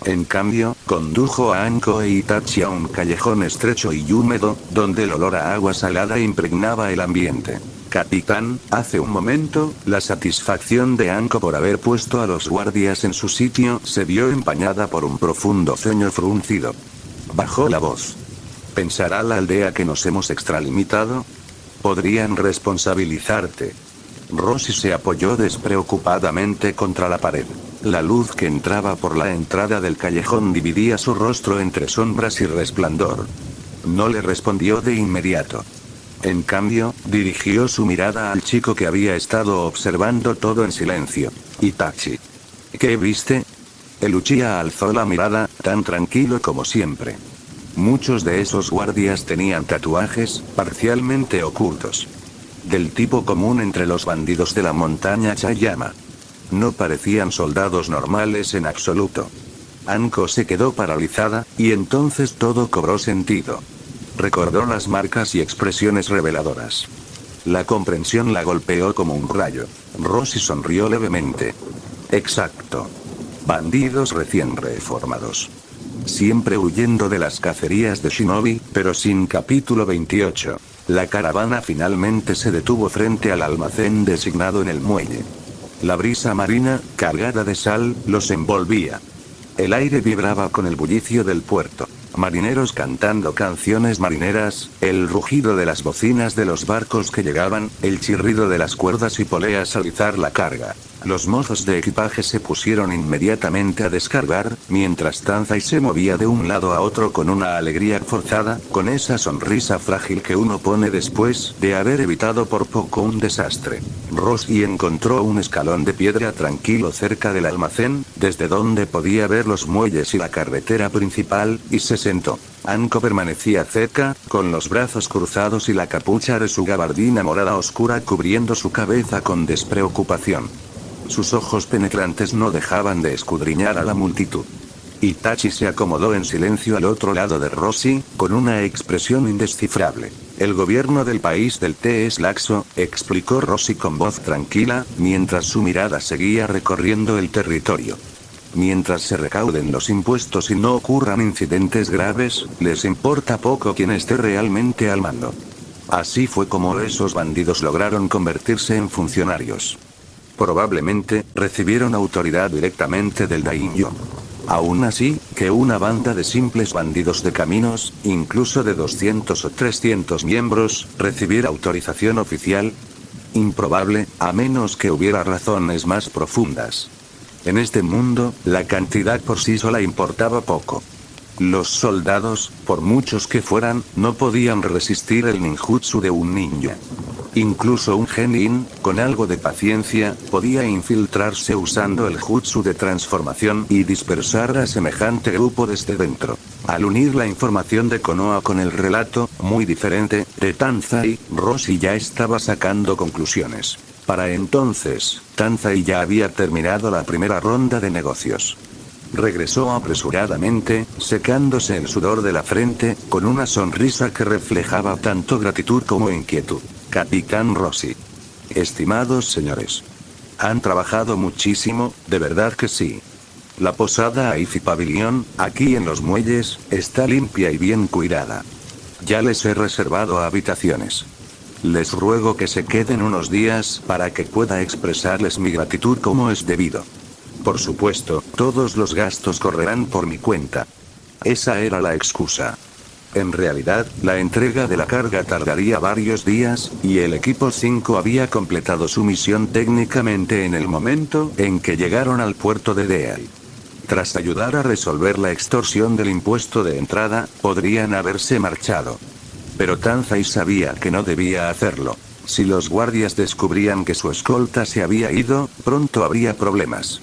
En cambio, condujo a Anko e Itachi a un callejón estrecho y húmedo, donde el olor a agua salada impregnaba el ambiente. Capitán, hace un momento, la satisfacción de Anko por haber puesto a los guardias en su sitio se vio empañada por un profundo ceño fruncido. Bajó la voz. ¿Pensará la aldea que nos hemos extralimitado? Podrían responsabilizarte. Rosy se apoyó despreocupadamente contra la pared. La luz que entraba por la entrada del callejón dividía su rostro entre sombras y resplandor. No le respondió de inmediato. En cambio, dirigió su mirada al chico que había estado observando todo en silencio. Itachi. ¿Qué viste? El Uchiha alzó la mirada, tan tranquilo como siempre. Muchos de esos guardias tenían tatuajes, parcialmente ocultos. Del tipo común entre los bandidos de la montaña Chayama. No parecían soldados normales en absoluto. Anko se quedó paralizada, y entonces todo cobró sentido. Recordó las marcas y expresiones reveladoras. La comprensión la golpeó como un rayo. Rosy sonrió levemente. Exacto. Bandidos recién reformados. Siempre huyendo de las cacerías de Shinobi, pero sin capítulo 28. La caravana finalmente se detuvo frente al almacén designado en el muelle. La brisa marina, cargada de sal, los envolvía. El aire vibraba con el bullicio del puerto. Marineros cantando canciones marineras, el rugido de las bocinas de los barcos que llegaban, el chirrido de las cuerdas y poleas al izar la carga. Los mozos de equipaje se pusieron inmediatamente a descargar, mientras Tanzai se movía de un lado a otro con una alegría forzada, con esa sonrisa frágil que uno pone después de haber evitado por poco un desastre. Rosy encontró un escalón de piedra tranquilo cerca del almacén, desde donde podía ver los muelles y la carretera principal, y se sentó. Anko permanecía cerca, con los brazos cruzados y la capucha de su gabardina morada oscura cubriendo su cabeza con despreocupación. Sus ojos penetrantes no dejaban de escudriñar a la multitud. Itachi se acomodó en silencio al otro lado de Rosy, con una expresión indescifrable. El gobierno del país del té es laxo, explicó Rosy con voz tranquila, mientras su mirada seguía recorriendo el territorio. Mientras se recauden los impuestos y no ocurran incidentes graves, les importa poco quién esté realmente al mando. Así fue como esos bandidos lograron convertirse en funcionarios. Probablemente, recibieron autoridad directamente del daimyo. Aún así, que una banda de simples bandidos de caminos, incluso de 200 o 300 miembros, recibiera autorización oficial. Improbable, a menos que hubiera razones más profundas. En este mundo, la cantidad por sí sola importaba poco. Los soldados, por muchos que fueran, no podían resistir el ninjutsu de un ninja. Incluso un genin, con algo de paciencia, podía infiltrarse usando el jutsu de transformación y dispersar a semejante grupo desde dentro. Al unir la información de Konoha con el relato, muy diferente, de Tanzai, Rosy ya estaba sacando conclusiones. Para entonces, Tanzai ya había terminado la primera ronda de negocios. Regresó apresuradamente, secándose el sudor de la frente, con una sonrisa que reflejaba tanto gratitud como inquietud. Capitán Rosy. Estimados señores. Han trabajado muchísimo, de verdad que sí. La posada Aifi Pavilión, aquí en los muelles, está limpia y bien cuidada. Ya les he reservado habitaciones. Les ruego que se queden unos días para que pueda expresarles mi gratitud como es debido. Por supuesto, todos los gastos correrán por mi cuenta. Esa era la excusa. En realidad, la entrega de la carga tardaría varios días, y el equipo 5 había completado su misión técnicamente en el momento en que llegaron al puerto de Deal. Tras ayudar a resolver la extorsión del impuesto de entrada, podrían haberse marchado. Pero Tanzai sabía que no debía hacerlo. Si los guardias descubrían que su escolta se había ido, pronto habría problemas.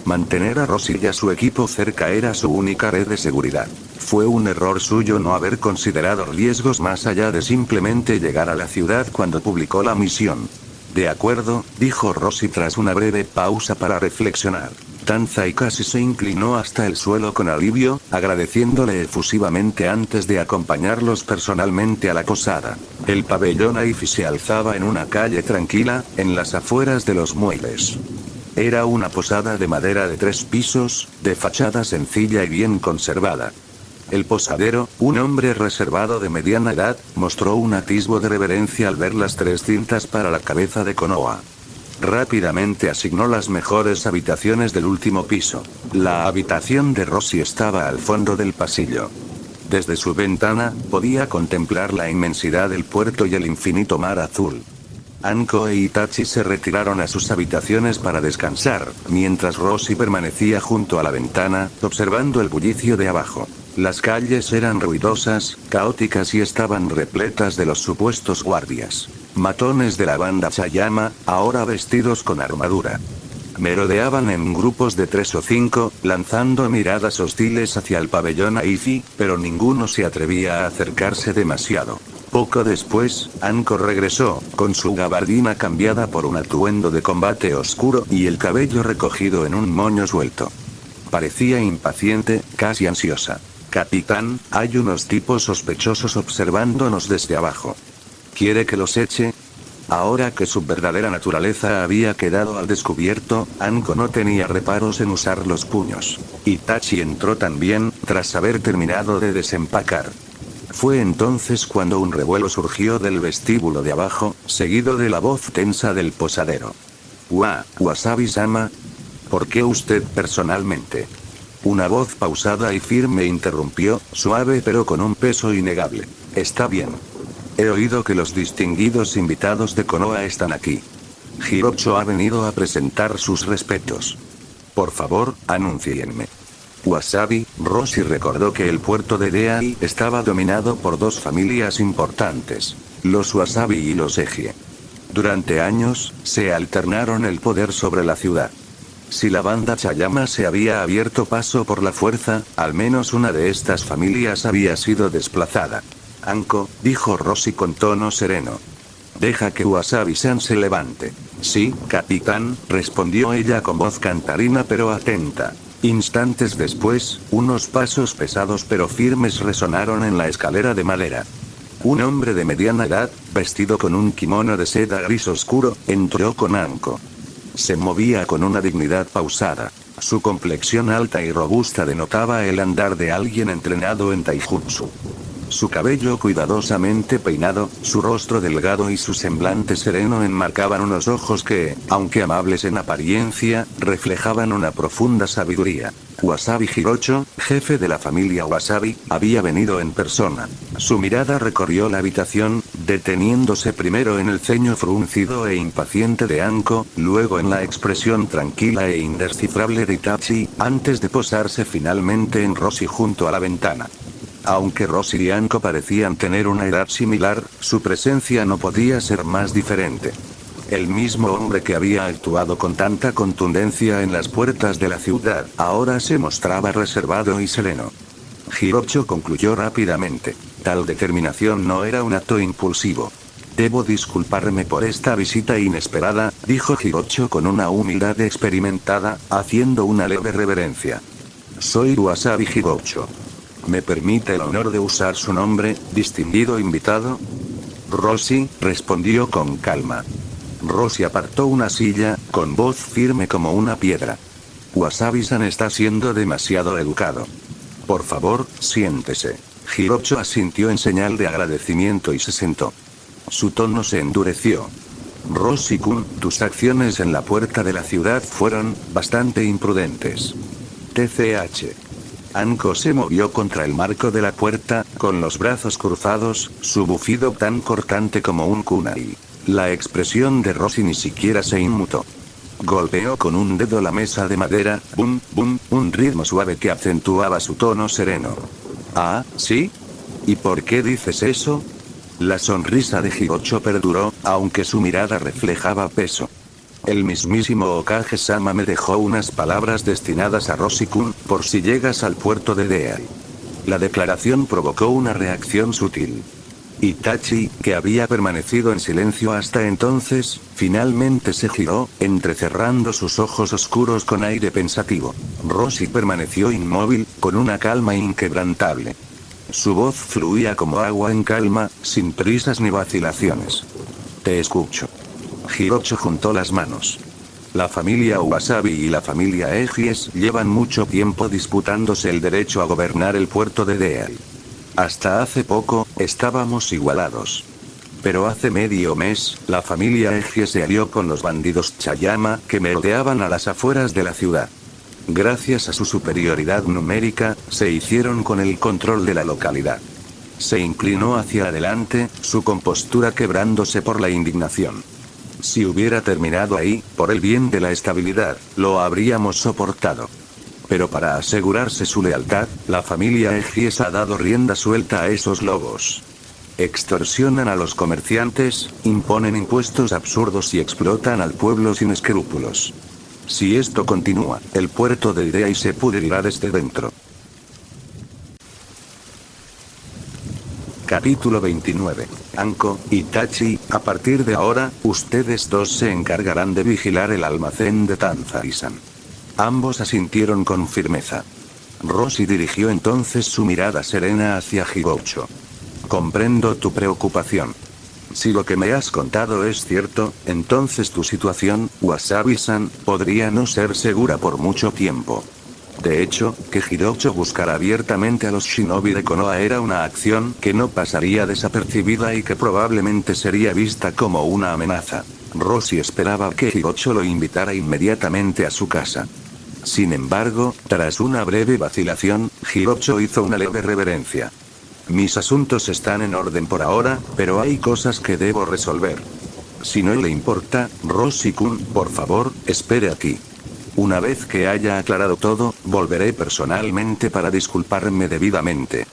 Mantener a Rosy y a su equipo cerca era su única red de seguridad. Fue un error suyo no haber considerado riesgos más allá de simplemente llegar a la ciudad cuando publicó la misión. De acuerdo, dijo Rosy tras una breve pausa para reflexionar. Tanzai casi se inclinó hasta el suelo con alivio, agradeciéndole efusivamente antes de acompañarlos personalmente a la posada. El pabellón Aifi se alzaba en una calle tranquila, en las afueras de los muelles. Era una posada de madera de 3 pisos, de fachada sencilla y bien conservada. El posadero, un hombre reservado de mediana edad, mostró un atisbo de reverencia al ver las 3 cintas para la cabeza de Konoha. Rápidamente asignó las mejores habitaciones del último piso. La habitación de Rosy estaba al fondo del pasillo. Desde su ventana, podía contemplar la inmensidad del puerto y el infinito mar azul. Anko e Itachi se retiraron a sus habitaciones para descansar, mientras Rossi permanecía junto a la ventana, observando el bullicio de abajo. Las calles eran ruidosas, caóticas y estaban repletas de los supuestos guardias. Matones de la banda Chayama, ahora vestidos con armadura. Merodeaban en grupos de 3 o 5, lanzando miradas hostiles hacia el pabellón Aifi, pero ninguno se atrevía a acercarse demasiado. Poco después, Anko regresó, con su gabardina cambiada por un atuendo de combate oscuro y el cabello recogido en un moño suelto. Parecía impaciente, casi ansiosa. Capitán, hay unos tipos sospechosos observándonos desde abajo. ¿Quiere que los eche? Ahora que su verdadera naturaleza había quedado al descubierto, Anko no tenía reparos en usar los puños. Itachi entró también, tras haber terminado de desempacar. Fue entonces cuando un revuelo surgió del vestíbulo de abajo, seguido de la voz tensa del posadero. Wasabi-sama. ¿Por qué usted personalmente? Una voz pausada y firme interrumpió, suave pero con un peso innegable. Está bien. He oído que los distinguidos invitados de Konoha están aquí. Hirocho ha venido a presentar sus respetos. Por favor, anúncienme. Wasabi, Rossi recordó que el puerto de Deai estaba dominado por 2 familias importantes, los Wasabi y los Egie. Durante años, se alternaron el poder sobre la ciudad. Si la banda Chayama se había abierto paso por la fuerza, al menos una de estas familias había sido desplazada. Anko, dijo Rossi con tono sereno. Deja que Wasabi-san se levante. Sí, capitán, respondió ella con voz cantarina pero atenta. Instantes después, unos pasos pesados pero firmes resonaron en la escalera de madera. Un hombre de mediana edad, vestido con un kimono de seda gris oscuro, entró con Anko. Se movía con una dignidad pausada. Su complexión alta y robusta denotaba el andar de alguien entrenado en taijutsu. Su cabello cuidadosamente peinado, su rostro delgado y su semblante sereno enmarcaban unos ojos que, aunque amables en apariencia, reflejaban una profunda sabiduría. Wasabi Hirocho, jefe de la familia Wasabi, había venido en persona. Su mirada recorrió la habitación, deteniéndose primero en el ceño fruncido e impaciente de Anko, luego en la expresión tranquila e indescifrable de Itachi, antes de posarse finalmente en Rossi junto a la ventana. Aunque Rossi y Anko parecían tener una edad similar, su presencia no podía ser más diferente. El mismo hombre que había actuado con tanta contundencia en las puertas de la ciudad, ahora se mostraba reservado y sereno. Hirocho concluyó rápidamente. Tal determinación no era un acto impulsivo. Debo disculparme por esta visita inesperada, dijo Hirocho con una humildad experimentada, haciendo una leve reverencia. Soy Wasabi Hirocho. ¿Me permite el honor de usar su nombre, distinguido invitado? Rossi, respondió con calma. Rossi apartó una silla, con voz firme como una piedra. Wasabi-san está siendo demasiado educado. Por favor, siéntese. Hirocho asintió en señal de agradecimiento y se sentó. Su tono se endureció. Rossi-kun, tus acciones en la puerta de la ciudad fueron bastante imprudentes. TCH. Anko se movió contra el marco de la puerta, con los brazos cruzados, su bufido tan cortante como un kunai. La expresión de Rossi ni siquiera se inmutó. Golpeó con un dedo la mesa de madera, bum, bum, un ritmo suave que acentuaba su tono sereno. Ah, ¿sí? ¿Y por qué dices eso? La sonrisa de Hirocho perduró, aunque su mirada reflejaba peso. El mismísimo Okage-sama me dejó unas palabras destinadas a Rossi-kun, por si llegas al puerto de Deai. La declaración provocó una reacción sutil. Itachi, que había permanecido en silencio hasta entonces, finalmente se giró, entrecerrando sus ojos oscuros con aire pensativo. Rossi permaneció inmóvil, con una calma inquebrantable. Su voz fluía como agua en calma, sin prisas ni vacilaciones. Te escucho. Hirocho juntó las manos. La familia Wasabi y la familia Egies llevan mucho tiempo disputándose el derecho a gobernar el puerto de Deai. Hasta hace poco, estábamos igualados. Pero hace medio mes, la familia Egie se alió con los bandidos Chayama que merodeaban a las afueras de la ciudad. Gracias a su superioridad numérica, se hicieron con el control de la localidad. Se inclinó hacia adelante, su compostura quebrándose por la indignación. Si hubiera terminado ahí, por el bien de la estabilidad, lo habríamos soportado. Pero para asegurarse su lealtad, la familia Egies ha dado rienda suelta a esos lobos. Extorsionan a los comerciantes, imponen impuestos absurdos y explotan al pueblo sin escrúpulos. Si esto continúa, el puerto de Idea se pudrirá desde dentro. Capítulo 29. Anko, Itachi, a partir de ahora, ustedes dos se encargarán de vigilar el almacén de Tanzai-san. Ambos asintieron con firmeza. Roshi dirigió entonces su mirada serena hacia Hirocho. Comprendo tu preocupación. Si lo que me has contado es cierto, entonces tu situación, Wasabi-san, podría no ser segura por mucho tiempo. De hecho, que Hirocho buscara abiertamente a los shinobi de Konoha era una acción que no pasaría desapercibida y que probablemente sería vista como una amenaza. Roshi esperaba que Hirocho lo invitara inmediatamente a su casa. Sin embargo, tras una breve vacilación, Hirocho hizo una leve reverencia. Mis asuntos están en orden por ahora, pero hay cosas que debo resolver. Si no le importa, Roshi-kun, por favor, espere aquí. Una vez que haya aclarado todo, volveré personalmente para disculparme debidamente.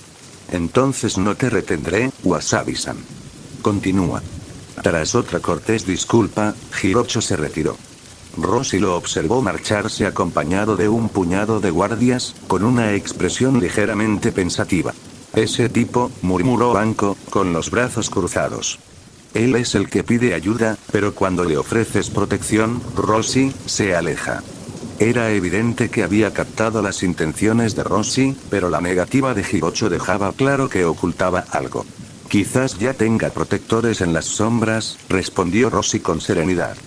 Entonces no te retendré, Wasabi-san. Continúa. Tras otra cortés disculpa, Hirocho se retiró. Roshi lo observó marcharse acompañado de un puñado de guardias, con una expresión ligeramente pensativa. Ese tipo, murmuró Anko, con los brazos cruzados. Él es el que pide ayuda, pero cuando le ofreces protección, Roshi, se aleja. Era evidente que había captado las intenciones de Roshi, pero la negativa de Hirocho dejaba claro que ocultaba algo. Quizás ya tenga protectores en las sombras, respondió Roshi con serenidad.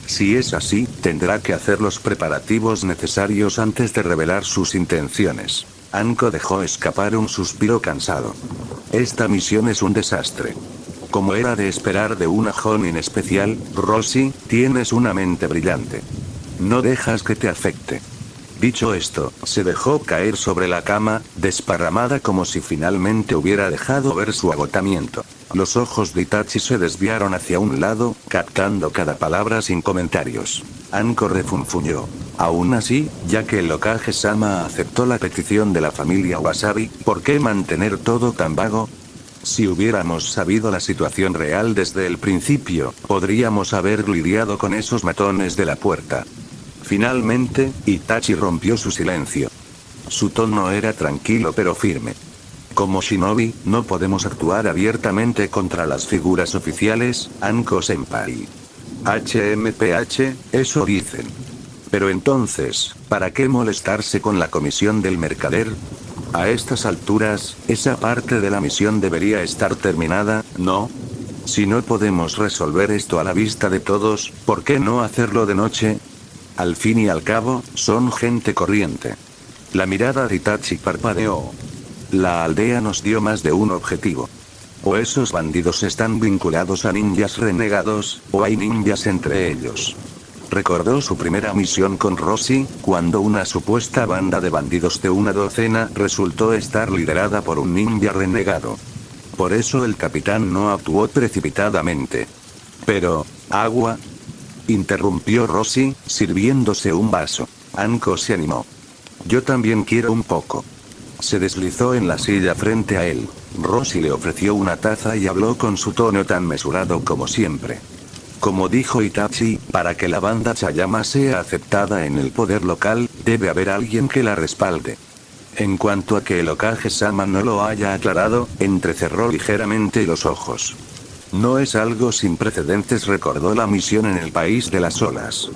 Si es así, tendrá que hacer los preparativos necesarios antes de revelar sus intenciones. Anko dejó escapar un suspiro cansado. Esta misión es un desastre. Como era de esperar de una Jonin especial, Roshi, tienes una mente brillante. No dejas que te afecte. Dicho esto, se dejó caer sobre la cama, desparramada como si finalmente hubiera dejado ver su agotamiento. Los ojos de Itachi se desviaron hacia un lado, captando cada palabra sin comentarios. Anko refunfuñó. Aún así, ya que el Hokage-sama aceptó la petición de la familia Wasabi, ¿por qué mantener todo tan vago? Si hubiéramos sabido la situación real desde el principio, podríamos haber lidiado con esos matones de la puerta. Finalmente, Itachi rompió su silencio. Su tono era tranquilo pero firme. Como shinobi, no podemos actuar abiertamente contra las figuras oficiales, Anko-senpai. HMPH, eso dicen. Pero entonces, ¿para qué molestarse con la comisión del mercader? A estas alturas, esa parte de la misión debería estar terminada, ¿no? Si no podemos resolver esto a la vista de todos, ¿por qué no hacerlo de noche? Al fin y al cabo, son gente corriente. La mirada de Itachi parpadeó. La aldea nos dio más de un objetivo. O esos bandidos están vinculados a ninjas renegados, o hay ninjas entre ellos. Recordó su primera misión con Roshi, cuando una supuesta banda de bandidos de una docena resultó estar liderada por un ninja renegado. Por eso el capitán no actuó precipitadamente. Pero, ¿agua? Interrumpió Roshi, sirviéndose un vaso. Anko se animó. Yo también quiero un poco. Se deslizó en la silla frente a él. Roshi le ofreció una taza y habló con su tono tan mesurado como siempre. Como dijo Itachi, para que la banda Chayama sea aceptada en el poder local, debe haber alguien que la respalde. En cuanto a que el Hokage-sama no lo haya aclarado, entrecerró ligeramente los ojos. No es algo sin precedentes, recordó la misión en el país de las olas.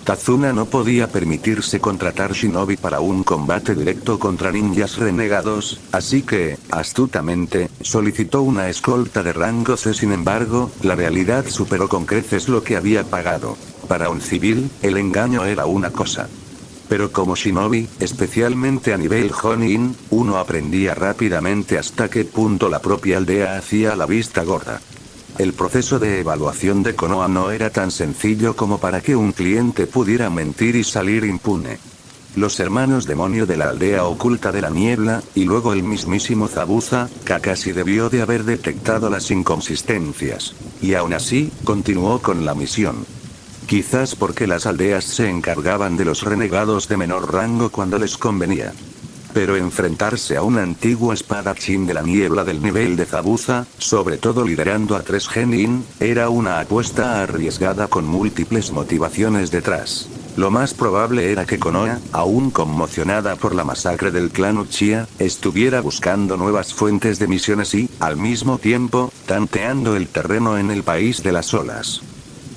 Kazuna no podía permitirse contratar shinobi para un combate directo contra ninjas renegados, así que, astutamente, solicitó una escolta de rango C. Sin embargo, la realidad superó con creces lo que había pagado. Para un civil, el engaño era una cosa. Pero como shinobi, especialmente a nivel Jonin, uno aprendía rápidamente hasta qué punto la propia aldea hacía la vista gorda. El proceso de evaluación de Konoha no era tan sencillo como para que un cliente pudiera mentir y salir impune. los hermanos demonio de la aldea oculta de la niebla, y luego el mismísimo Zabuza. Kakashi debió de haber detectado las inconsistencias. Y aún así, continuó con la misión. Quizás porque las aldeas se encargaban de los renegados de menor rango cuando les convenía. Pero enfrentarse a un antiguo espadachín de la niebla del nivel de Zabuza, sobre todo liderando a 3 Genin, era una apuesta arriesgada con múltiples motivaciones detrás. Lo más probable era que Konoha, aún conmocionada por la masacre del clan Uchiha, estuviera buscando nuevas fuentes de misiones y, al mismo tiempo, tanteando el terreno en el país de las olas.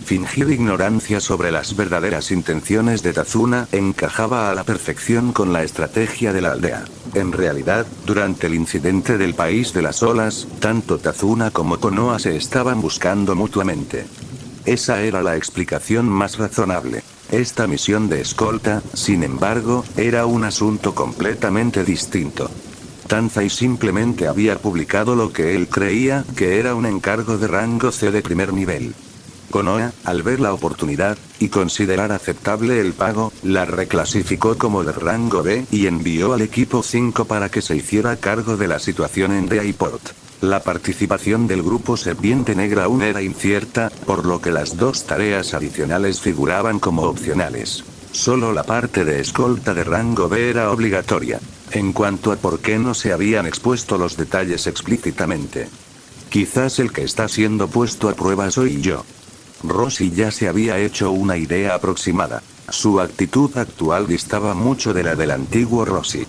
Fingir ignorancia sobre las verdaderas intenciones de Tazuna encajaba a la perfección con la estrategia de la aldea. En realidad, durante el incidente del país de las olas, tanto Tazuna como Konoha se estaban buscando mutuamente. Esa era la explicación más razonable. Esta misión de escolta, sin embargo, era un asunto completamente distinto. Tanzai simplemente había publicado lo que él creía que era un encargo de rango C de primer nivel. Konoha, al ver la oportunidad, y considerar aceptable el pago, la reclasificó como de rango B y envió al equipo 5 para que se hiciera cargo de la situación en Dayport. La participación del grupo Serpiente Negra aún era incierta, por lo que las 2 tareas adicionales figuraban como opcionales. Solo la parte de escolta de rango B era obligatoria. En cuanto a por qué no se habían expuesto los detalles explícitamente. Quizás el que está siendo puesto a prueba soy yo. Rossi ya se había hecho una idea aproximada. Su actitud actual distaba mucho de la del antiguo Rossi.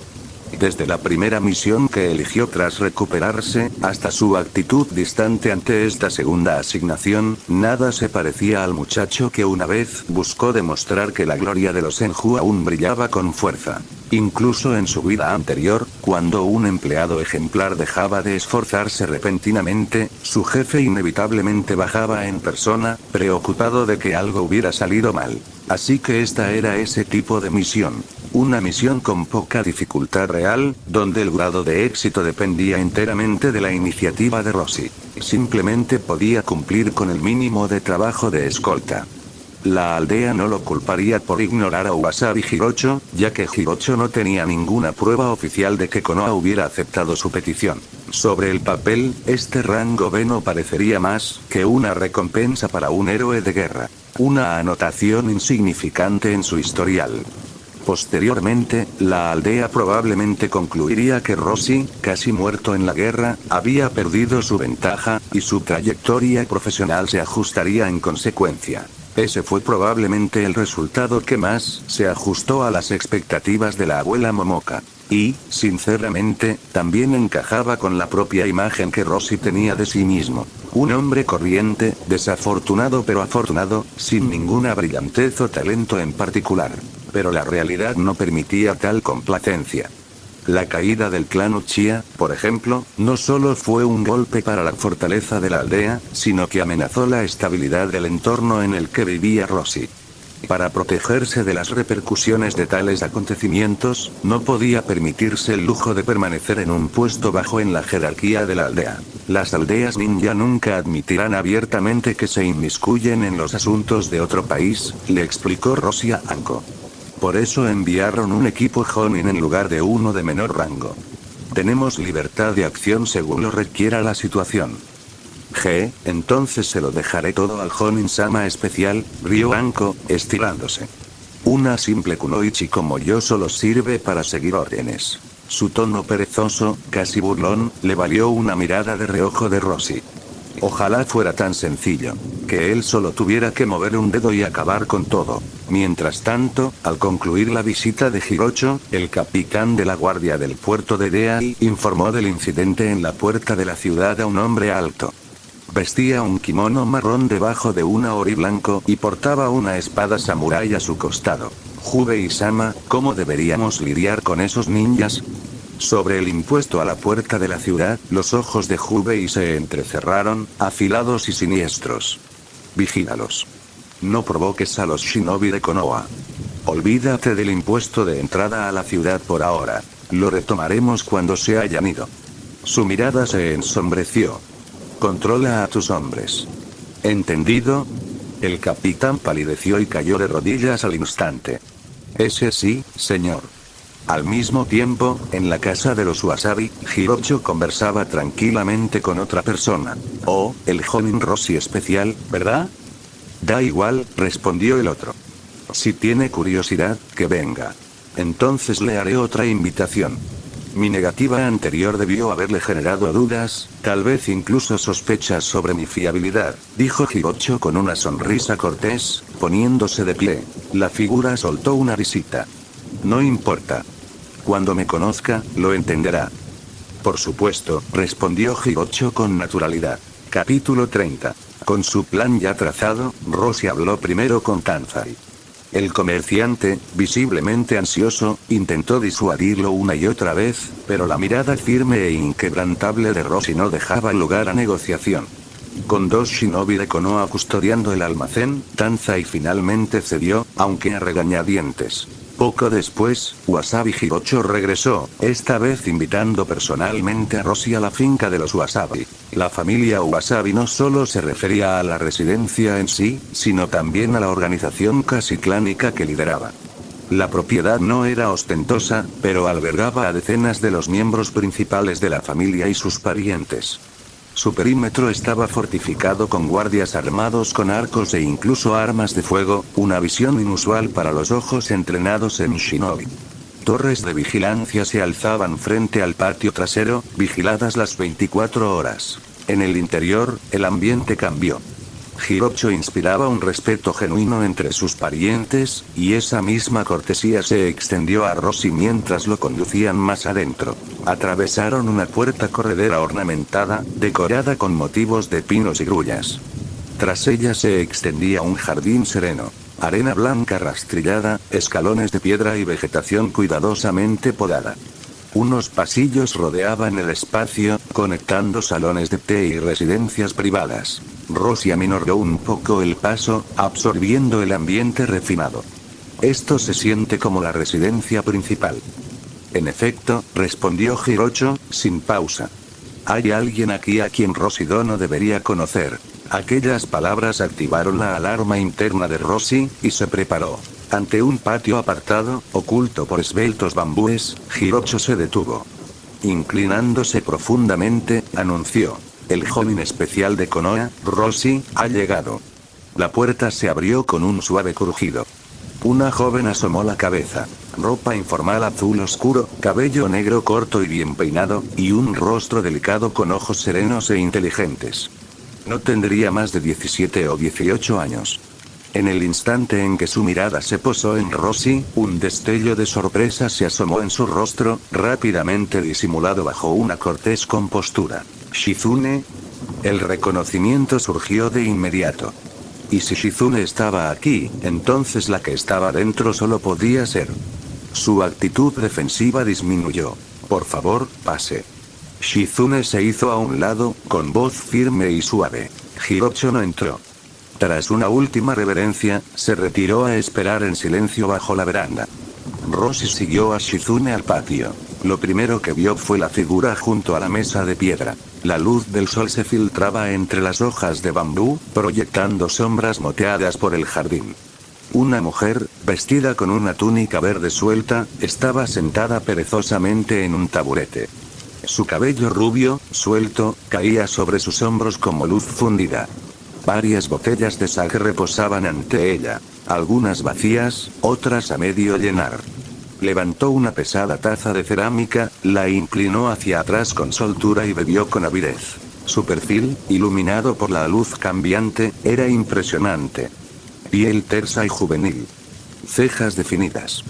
Desde la primera misión que eligió tras recuperarse, hasta su actitud distante ante esta segunda asignación, nada se parecía al muchacho que una vez buscó demostrar que la gloria de los Senju aún brillaba con fuerza. Incluso en su vida anterior, cuando un empleado ejemplar dejaba de esforzarse repentinamente, su jefe inevitablemente bajaba en persona, preocupado de que algo hubiera salido mal. Así que esta era ese tipo de misión. Una misión con poca dificultad real, donde el grado de éxito dependía enteramente de la iniciativa de Rossi. Simplemente podía cumplir con el mínimo de trabajo de escolta. La aldea no lo culparía por ignorar a Wasabi Hirocho, ya que Hirocho no tenía ninguna prueba oficial de que Konoha hubiera aceptado su petición. Sobre el papel, este rango B no parecería más que una recompensa para un héroe de guerra. Una anotación insignificante en su historial. Posteriormente, la aldea probablemente concluiría que Rossi, casi muerto en la guerra, había perdido su ventaja, y su trayectoria profesional se ajustaría en consecuencia. Ese fue probablemente el resultado que más se ajustó a las expectativas de la abuela Momoka. Y, sinceramente, también encajaba con la propia imagen que Rossi tenía de sí mismo. Un hombre corriente, desafortunado pero afortunado, sin ninguna brillantez o talento en particular. Pero la realidad no permitía tal complacencia. La caída del clan Uchiha, por ejemplo, no solo fue un golpe para la fortaleza de la aldea, sino que amenazó la estabilidad del entorno en el que vivía Rossi. Para protegerse de las repercusiones de tales acontecimientos, no podía permitirse el lujo de permanecer en un puesto bajo en la jerarquía de la aldea. Las aldeas ninja nunca admitirán abiertamente que se inmiscuyen en los asuntos de otro país, le explicó Rossi a Anko. Por eso enviaron un equipo Jonin en lugar de uno de menor rango. Tenemos libertad de acción según lo requiera la situación. Entonces se lo dejaré todo al Jonin-sama especial, rió Anko, estirándose. Una simple kunoichi como yo solo sirve para seguir órdenes. Su tono perezoso, casi burlón, le valió una mirada de reojo de Rossi. Ojalá fuera tan sencillo, que él solo tuviera que mover un dedo y acabar con todo. Mientras tanto, al concluir la visita de Hirocho, el capitán de la guardia del puerto de Deai informó del incidente en la puerta de la ciudad a un hombre alto. Vestía un kimono marrón debajo de un ori blanco y portaba una espada samurái a su costado. Jubei-sama, ¿cómo deberíamos lidiar con esos ninjas? Sobre el impuesto a la puerta de la ciudad, los ojos de Jubei se entrecerraron, afilados y siniestros. Vigílalos. No provoques a los shinobi de Konoha. Olvídate del impuesto de entrada a la ciudad por ahora. Lo retomaremos cuando se hayan ido. Su mirada se ensombreció. Controla a tus hombres. ¿Entendido? El capitán palideció y cayó de rodillas al instante. Ese sí, señor. Al mismo tiempo, en la casa de los Wasabi, Hirocho conversaba tranquilamente con otra persona. Oh, el joven Rossi especial, ¿verdad? Da igual, respondió el otro. Si tiene curiosidad, que venga. Entonces le haré otra invitación. Mi negativa anterior debió haberle generado dudas, tal vez incluso sospechas sobre mi fiabilidad, dijo Hirocho con una sonrisa cortés, poniéndose de pie. La figura soltó una risita. No importa. Cuando me conozca, lo entenderá. Por supuesto, respondió Hirocho con naturalidad. Capítulo 30. Con su plan ya trazado, Rossi habló primero con Tanzai. El comerciante, visiblemente ansioso, intentó disuadirlo una y otra vez, pero la mirada firme e inquebrantable de Rossi no dejaba lugar a negociación. Con dos shinobi de Konoha custodiando el almacén, Tanzai finalmente cedió, aunque a regañadientes. Poco después, Wasabi Hirocho regresó, esta vez invitando personalmente a Rossi a la finca de los Wasabi. La familia Wasabi no solo se refería a la residencia en sí, sino también a la organización casi clánica que lideraba. La propiedad no era ostentosa, pero albergaba a decenas de los miembros principales de la familia y sus parientes. Su perímetro estaba fortificado con guardias armados con arcos e incluso armas de fuego, una visión inusual para los ojos entrenados en shinobi. Torres de vigilancia se alzaban frente al patio trasero, vigiladas las 24 horas. En el interior, el ambiente cambió. Hirocho inspiraba un respeto genuino entre sus parientes, y esa misma cortesía se extendió a Rossi mientras lo conducían más adentro. Atravesaron una puerta corredera ornamentada, decorada con motivos de pinos y grullas. Tras ella se extendía un jardín sereno. Arena blanca rastrillada, escalones de piedra y vegetación cuidadosamente podada. Unos pasillos rodeaban el espacio, conectando salones de té y residencias privadas. Rossi aminoró un poco el paso, absorbiendo el ambiente refinado. Esto se siente como la residencia principal. En efecto, respondió Hirocho, sin pausa. Hay alguien aquí a quien Rossi no debería conocer. Aquellas palabras activaron la alarma interna de Rossi, y se preparó. Ante un patio apartado, oculto por esbeltos bambúes, Hirocho se detuvo. Inclinándose profundamente, anunció. El joven especial de Konoha, Rossi, ha llegado. La puerta se abrió con un suave crujido. Una joven asomó la cabeza. Ropa informal azul oscuro, cabello negro corto y bien peinado, y un rostro delicado con ojos serenos e inteligentes. No tendría más de 17 o 18 años. En el instante en que su mirada se posó en Rossi, un destello de sorpresa se asomó en su rostro, rápidamente disimulado bajo una cortés compostura. ¿Shizune? El reconocimiento surgió de inmediato. Y si Shizune estaba aquí, entonces la que estaba dentro solo podía ser. Su actitud defensiva disminuyó. Por favor, pase. Shizune se hizo a un lado, con voz firme y suave. Hirocho no entró. Tras una última reverencia, se retiró a esperar en silencio bajo la veranda. Rossi siguió a Shizune al patio. Lo primero que vio fue la figura junto a la mesa de piedra. La luz del sol se filtraba entre las hojas de bambú, proyectando sombras moteadas por el jardín. Una mujer, vestida con una túnica verde suelta, estaba sentada perezosamente en un taburete. Su cabello rubio, suelto, caía sobre sus hombros como luz fundida. Varias botellas de sake reposaban ante ella, algunas vacías, otras a medio llenar. Levantó una pesada taza de cerámica, la inclinó hacia atrás con soltura y bebió con avidez. Su perfil, iluminado por la luz cambiante, era impresionante. Piel tersa y juvenil. Cejas definidas.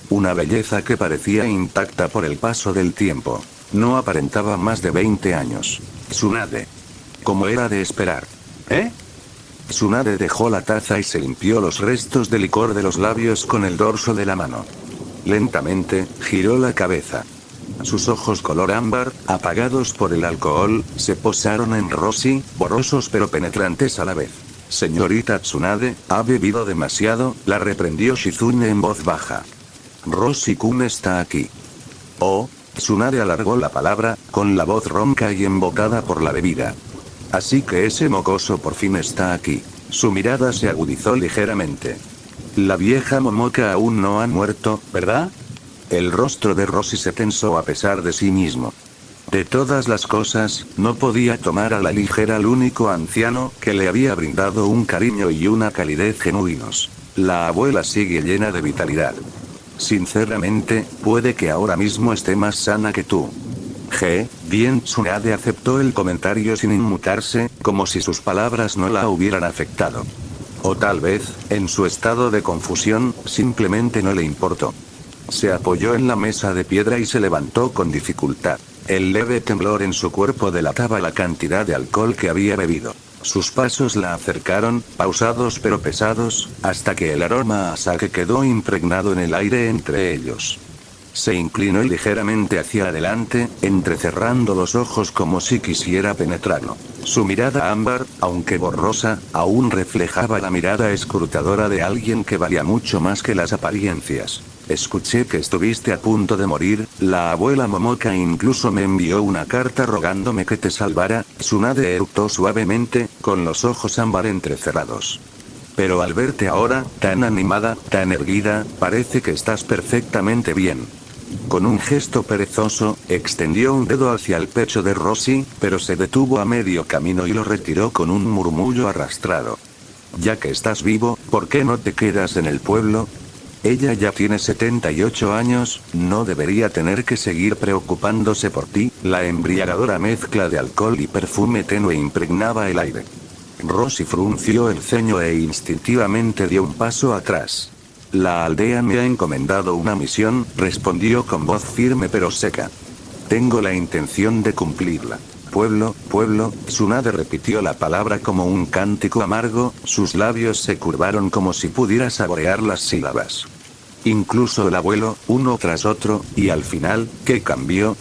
Una belleza que parecía intacta por el paso del tiempo. No aparentaba más de 20 años. Tsunade. Como era de esperar. ¿Eh? Tsunade dejó la taza y se limpió los restos de licor de los labios con el dorso de la mano. Lentamente, giró la cabeza. Sus ojos color ámbar, apagados por el alcohol, se posaron en Rossi, borrosos pero penetrantes a la vez. Señorita Tsunade, ha bebido demasiado, la reprendió Shizune en voz baja. Rossi-kun está aquí. Oh, Tsunade alargó la palabra, con la voz ronca y embocada por la bebida. Así que ese mocoso por fin está aquí. Su mirada se agudizó ligeramente. La vieja Momoka aún no ha muerto, ¿verdad? El rostro de Rosy se tensó a pesar de sí mismo. De todas las cosas, no podía tomar a la ligera al único anciano que le había brindado un cariño y una calidez genuinos. La abuela sigue llena de vitalidad. Sinceramente, puede que ahora mismo esté más sana que tú. Bien, Tsunade aceptó el comentario sin inmutarse, como si sus palabras no la hubieran afectado. O tal vez, en su estado de confusión, simplemente no le importó. Se apoyó en la mesa de piedra y se levantó con dificultad. El leve temblor en su cuerpo delataba la cantidad de alcohol que había bebido. Sus pasos la acercaron, pausados pero pesados, hasta que el aroma a sake quedó impregnado en el aire entre ellos. Se inclinó ligeramente hacia adelante, entrecerrando los ojos como si quisiera penetrarlo. Su mirada ámbar, aunque borrosa, aún reflejaba la mirada escrutadora de alguien que valía mucho más que las apariencias. Escuché que estuviste a punto de morir, la abuela Momoka incluso me envió una carta rogándome que te salvara. Tsunade eructó suavemente, con los ojos ámbar entrecerrados. Pero al verte ahora, tan animada, tan erguida, parece que estás perfectamente bien. Con un gesto perezoso, extendió un dedo hacia el pecho de Rosy, pero se detuvo a medio camino y lo retiró con un murmullo arrastrado. Ya que estás vivo, ¿por qué no te quedas en el pueblo? Ella ya tiene 78 años, no debería tener que seguir preocupándose por ti. La embriagadora mezcla de alcohol y perfume tenue impregnaba el aire. Rosy frunció el ceño e instintivamente dio un paso atrás. La aldea me ha encomendado una misión, respondió con voz firme pero seca. Tengo la intención de cumplirla. Pueblo, Tsunade repitió la palabra como un cántico amargo, sus labios se curvaron como si pudiera saborear las sílabas. Incluso el abuelo, uno tras otro, y al final, ¿qué cambió?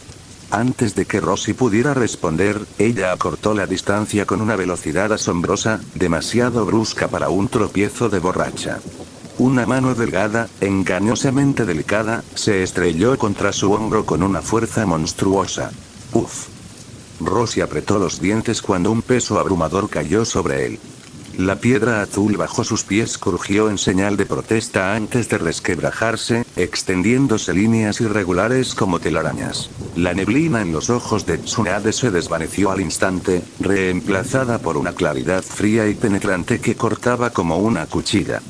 Antes de que Rosy pudiera responder, ella acortó la distancia con una velocidad asombrosa, demasiado brusca para un tropiezo de borracha. Una mano delgada, engañosamente delicada, se estrelló contra su hombro con una fuerza monstruosa. Uf. Rosy apretó los dientes cuando un peso abrumador cayó sobre él. La piedra azul bajo sus pies crujió en señal de protesta antes de resquebrajarse, extendiéndose líneas irregulares como telarañas. La neblina en los ojos de Tsunade se desvaneció al instante, reemplazada por una claridad fría y penetrante que cortaba como una cuchilla.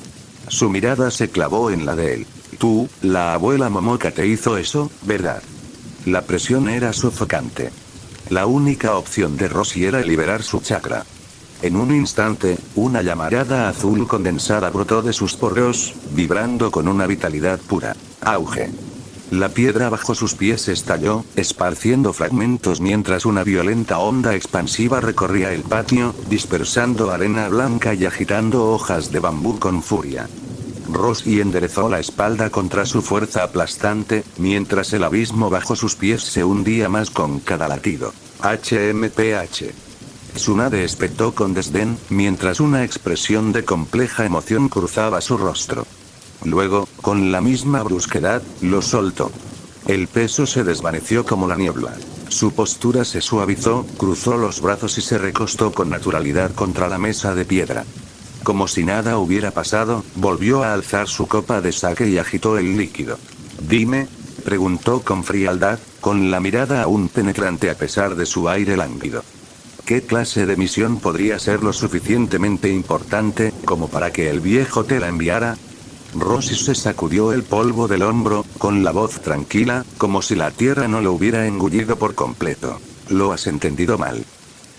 Su mirada se clavó en la de él. Tú, la abuela Momoka te hizo eso, ¿verdad? La presión era sofocante. La única opción de Rosy era liberar su chakra. En un instante, una llamarada azul condensada brotó de sus poros, vibrando con una vitalidad pura. Auge. La piedra bajo sus pies estalló, esparciendo fragmentos mientras una violenta onda expansiva recorría el patio, dispersando arena blanca y agitando hojas de bambú con furia. Rosy enderezó la espalda contra su fuerza aplastante, mientras el abismo bajo sus pies se hundía más con cada latido. HMPH. Tsunade espetó con desdén, mientras una expresión de compleja emoción cruzaba su rostro. Luego, con la misma brusquedad, lo soltó. El peso se desvaneció como la niebla. Su postura se suavizó, cruzó los brazos y se recostó con naturalidad contra la mesa de piedra. Como si nada hubiera pasado, volvió a alzar su copa de sake y agitó el líquido. Dime, preguntó con frialdad, con la mirada aún penetrante a pesar de su aire lánguido. ¿Qué clase de misión podría ser lo suficientemente importante, como para que el viejo te la enviara? Rosy se sacudió el polvo del hombro, con la voz tranquila, como si la tierra no lo hubiera engullido por completo. Lo has entendido mal.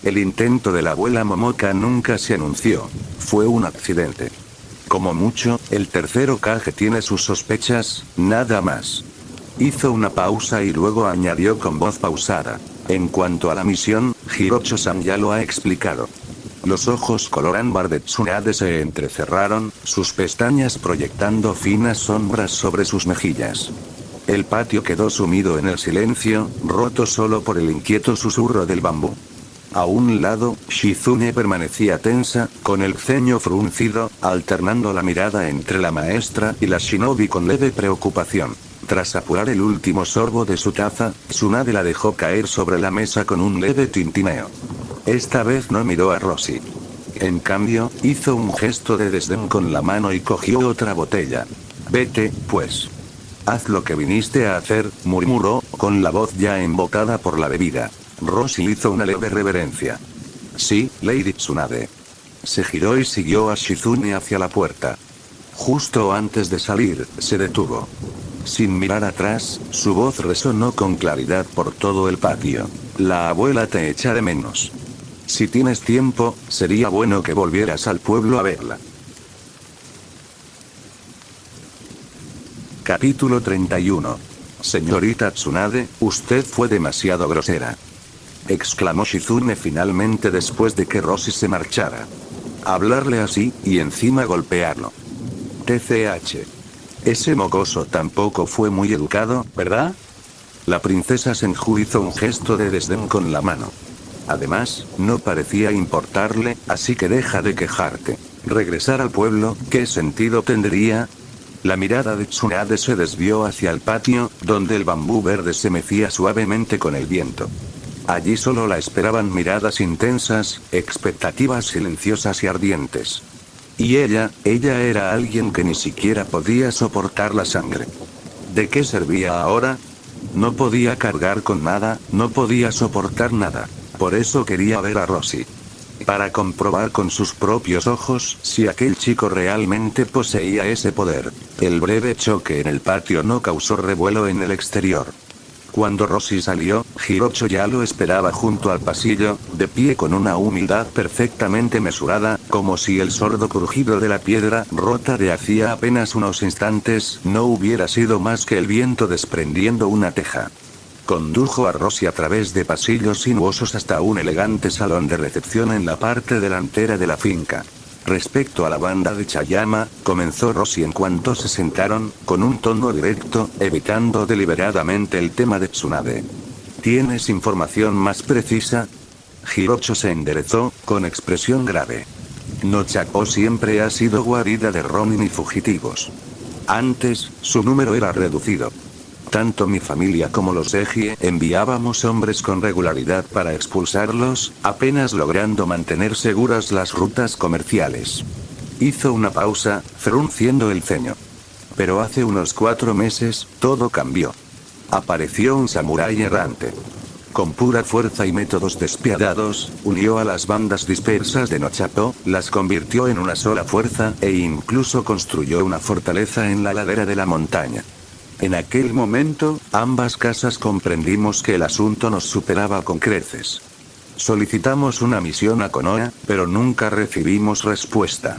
El intento de la abuela Momoka nunca se anunció. Fue un accidente. Como mucho, el tercer Hokage tiene sus sospechas, nada más. Hizo una pausa y luego añadió con voz pausada. En cuanto a la misión, Hirocho-san ya lo ha explicado. Los ojos color ámbar de Tsunade se entrecerraron, sus pestañas proyectando finas sombras sobre sus mejillas. El patio quedó sumido en el silencio, roto solo por el inquieto susurro del bambú. A un lado, Shizune permanecía tensa, con el ceño fruncido, alternando la mirada entre la maestra y la shinobi con leve preocupación. Tras apurar el último sorbo de su taza, Tsunade la dejó caer sobre la mesa con un leve tintineo. Esta vez no miró a Rosy. En cambio, hizo un gesto de desdén con la mano y cogió otra botella. Vete, pues. Haz lo que viniste a hacer, murmuró, con la voz ya embocada por la bebida. Rosy hizo una leve reverencia. Sí, Lady Tsunade. Se giró y siguió a Shizune hacia la puerta. Justo antes de salir, se detuvo. Sin mirar atrás, su voz resonó con claridad por todo el patio. La abuela te echa de menos. Si tienes tiempo, sería bueno que volvieras al pueblo a verla. Capítulo 31. Señorita Tsunade, usted fue demasiado grosera. Exclamó Shizune finalmente después de que Rosy se marchara. Hablarle así, y encima golpearlo. TCH. Ese mocoso tampoco fue muy educado, ¿verdad? La princesa Senju hizo un gesto de desdén con la mano. Además, no parecía importarle, así que deja de quejarte. ¿Regresar al pueblo, qué sentido tendría? La mirada de Tsunade se desvió hacia el patio, donde el bambú verde se mecía suavemente con el viento. Allí solo la esperaban miradas intensas, expectativas silenciosas y ardientes. Y ella era alguien que ni siquiera podía soportar la sangre. ¿De qué servía ahora? No podía cargar con nada, no podía soportar nada. Por eso quería ver a Rosy. Para comprobar con sus propios ojos si aquel chico realmente poseía ese poder. El breve choque en el patio no causó revuelo en el exterior. Cuando Rosy salió, Hirocho ya lo esperaba junto al pasillo, de pie con una humildad perfectamente mesurada, como si el sordo crujido de la piedra rota de hacía apenas unos instantes no hubiera sido más que el viento desprendiendo una teja. Condujo a Rosy a través de pasillos sinuosos hasta un elegante salón de recepción en la parte delantera de la finca. Respecto a la banda de Chayama, comenzó Rosy en cuanto se sentaron, con un tono directo, evitando deliberadamente el tema de Tsunade. ¿Tienes información más precisa? Hirocho se enderezó, con expresión grave. Nochako siempre ha sido guarida de ronin y fugitivos. Antes, su número era reducido. Tanto mi familia como los Egie enviábamos hombres con regularidad para expulsarlos, apenas logrando mantener seguras las rutas comerciales. Hizo una pausa, frunciendo el ceño. Pero hace unos 4 meses, todo cambió. Apareció un samurái errante. Con pura fuerza y métodos despiadados, unió a las bandas dispersas de Nochako, las convirtió en una sola fuerza, e incluso construyó una fortaleza en la ladera de la montaña. En aquel momento, ambas casas comprendimos que el asunto nos superaba con creces. Solicitamos una misión a Konoha, pero nunca recibimos respuesta.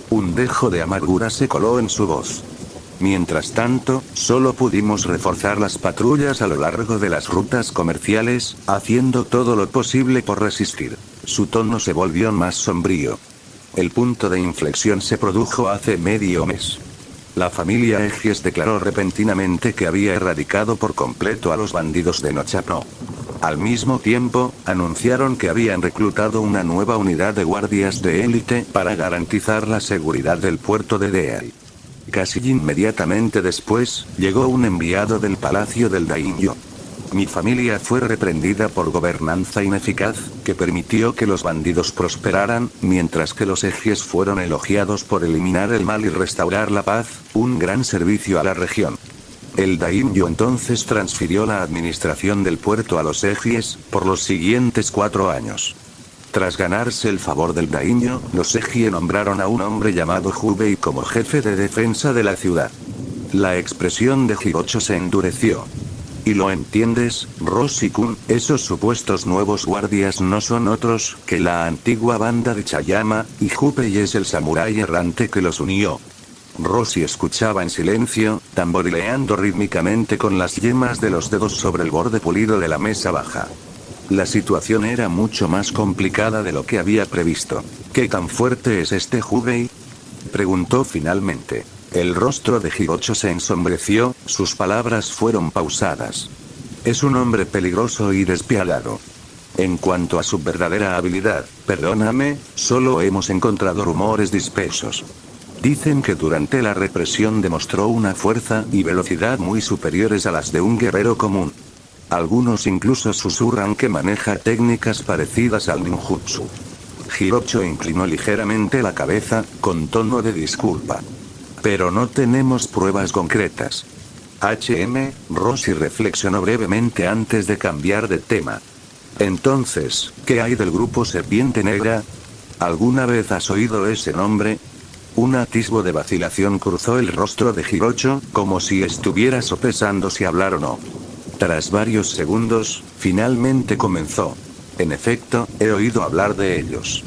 Un dejo de amargura se coló en su voz. Mientras tanto, solo pudimos reforzar las patrullas a lo largo de las rutas comerciales, haciendo todo lo posible por resistir. Su tono se volvió más sombrío. El punto de inflexión se produjo hace medio mes. La familia Egies declaró repentinamente que había erradicado por completo a los bandidos de Nochako. Al mismo tiempo, anunciaron que habían reclutado una nueva unidad de guardias de élite para garantizar la seguridad del puerto de Deai. Casi inmediatamente después, llegó un enviado del palacio del Daimyo. Mi familia fue reprendida por gobernanza ineficaz, que permitió que los bandidos prosperaran, mientras que los Egies fueron elogiados por eliminar el mal y restaurar la paz, un gran servicio a la región. El Daimyo entonces transfirió la administración del puerto a los Egies, por los siguientes 4 años. Tras ganarse el favor del Daimyo, los Egie nombraron a un hombre llamado Hubei como jefe de defensa de la ciudad. La expresión de Hirocho se endureció. ¿Y lo entiendes, Rosy-kun? Esos supuestos nuevos guardias no son otros que la antigua banda de Chayama, y Hubei es el samurái errante que los unió. Rosy escuchaba en silencio, tamborileando rítmicamente con las yemas de los dedos sobre el borde pulido de la mesa baja. La situación era mucho más complicada de lo que había previsto. ¿Qué tan fuerte es este Hubei?, preguntó finalmente. El rostro de Hirocho se ensombreció, sus palabras fueron pausadas. Es un hombre peligroso y despiadado. En cuanto a su verdadera habilidad, perdóname, solo hemos encontrado rumores dispersos. Dicen que durante la represión demostró una fuerza y velocidad muy superiores a las de un guerrero común. Algunos incluso susurran que maneja técnicas parecidas al ninjutsu. Hirocho inclinó ligeramente la cabeza, con tono de disculpa. Pero no tenemos pruebas concretas. Rossi reflexionó brevemente antes de cambiar de tema. Entonces, ¿qué hay del grupo Serpiente Negra? ¿Alguna vez has oído ese nombre? Un atisbo de vacilación cruzó el rostro de Hirocho, como si estuviera sopesando si hablar o no. Tras varios segundos, finalmente comenzó. En efecto, he oído hablar de ellos.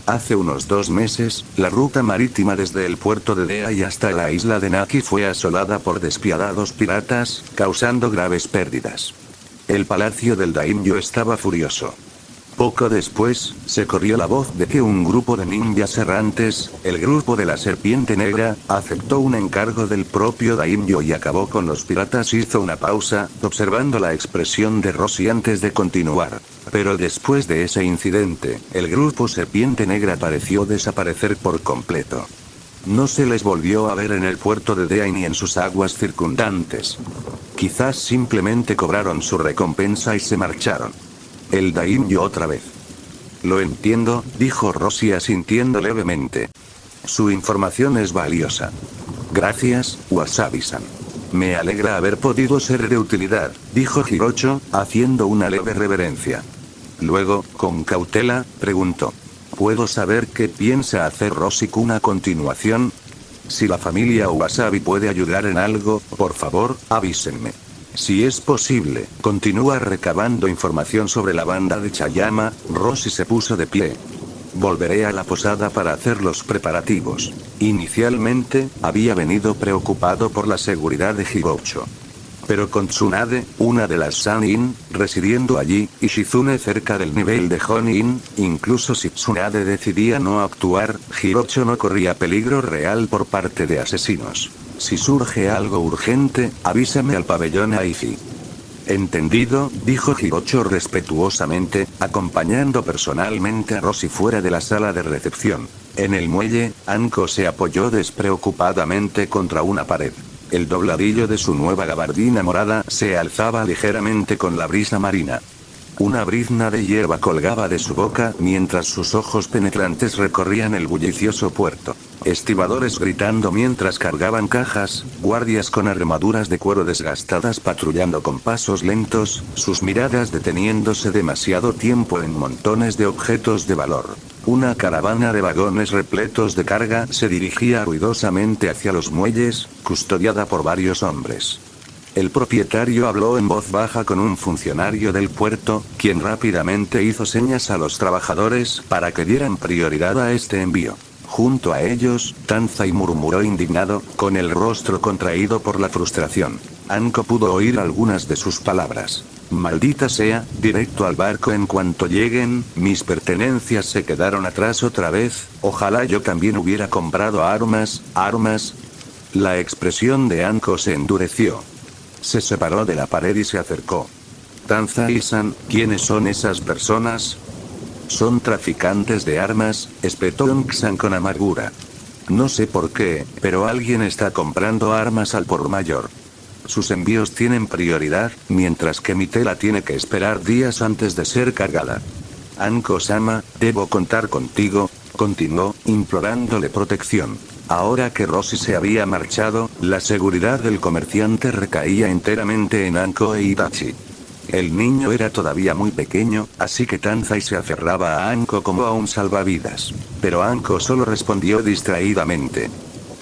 Hace unos 2 meses, la ruta marítima desde el puerto de Dea y hasta la isla de Naki fue asolada por despiadados piratas, causando graves pérdidas. El palacio del daimyo estaba furioso. Poco después, se corrió la voz de que un grupo de ninjas errantes, el grupo de la Serpiente Negra, aceptó un encargo del propio daimyo y acabó con los piratas. Hizo una pausa, observando la expresión de Rossi antes de continuar. Pero después de ese incidente, el grupo Serpiente Negra pareció desaparecer por completo. No se les volvió a ver en el puerto de Dea ni en sus aguas circundantes. Quizás simplemente cobraron su recompensa y se marcharon. El daimyo otra vez. Lo entiendo, dijo Rossi asintiendo levemente. Su información es valiosa. Gracias, Wasabi-san. Me alegra haber podido ser de utilidad, dijo Hirocho, haciendo una leve reverencia. Luego, con cautela, preguntó. ¿Puedo saber qué piensa hacer Rossi-kun a continuación? Si la familia Wasabi puede ayudar en algo, por favor, avísenme. Si es posible, continúa recabando información sobre la banda de Chayama. Rossi se puso de pie. Volveré a la posada para hacer los preparativos. Inicialmente, había venido preocupado por la seguridad de Hirocho. Pero con Tsunade, una de las Sanin, residiendo allí, y Shizune cerca del nivel de Honin, incluso si Tsunade decidía no actuar, Hirocho no corría peligro real por parte de asesinos. Si surge algo urgente, avísame al pabellón Aifi. Entendido, dijo Hirocho respetuosamente, acompañando personalmente a Rossi fuera de la sala de recepción. En el muelle, Anko se apoyó despreocupadamente contra una pared. El dobladillo de su nueva gabardina morada se alzaba ligeramente con la brisa marina. Una brizna de hierba colgaba de su boca mientras sus ojos penetrantes recorrían el bullicioso puerto. Estibadores gritando mientras cargaban cajas, guardias con armaduras de cuero desgastadas patrullando con pasos lentos, sus miradas deteniéndose demasiado tiempo en montones de objetos de valor. Una caravana de vagones repletos de carga se dirigía ruidosamente hacia los muelles, custodiada por varios hombres. El propietario habló en voz baja con un funcionario del puerto, quien rápidamente hizo señas a los trabajadores para que dieran prioridad a este envío. Junto a ellos, Tanzai murmuró indignado, con el rostro contraído por la frustración. Anko pudo oír algunas de sus palabras. Maldita sea, directo al barco en cuanto lleguen, mis pertenencias se quedaron atrás otra vez, ojalá yo también hubiera comprado armas. La expresión de Anko se endureció. Se separó de la pared y se acercó. Tanzai-san, ¿quiénes son esas personas? Son traficantes de armas, espetó Onk-san con amargura. No sé por qué, pero alguien está comprando armas al por mayor. Sus envíos tienen prioridad, mientras que mi tela tiene que esperar días antes de ser cargada. Anko-sama, debo contar contigo, continuó, implorándole protección. Ahora que Rossi se había marchado, la seguridad del comerciante recaía enteramente en Anko e Itachi. El niño era todavía muy pequeño, así que Tanzai se aferraba a Anko como a un salvavidas. Pero Anko solo respondió distraídamente.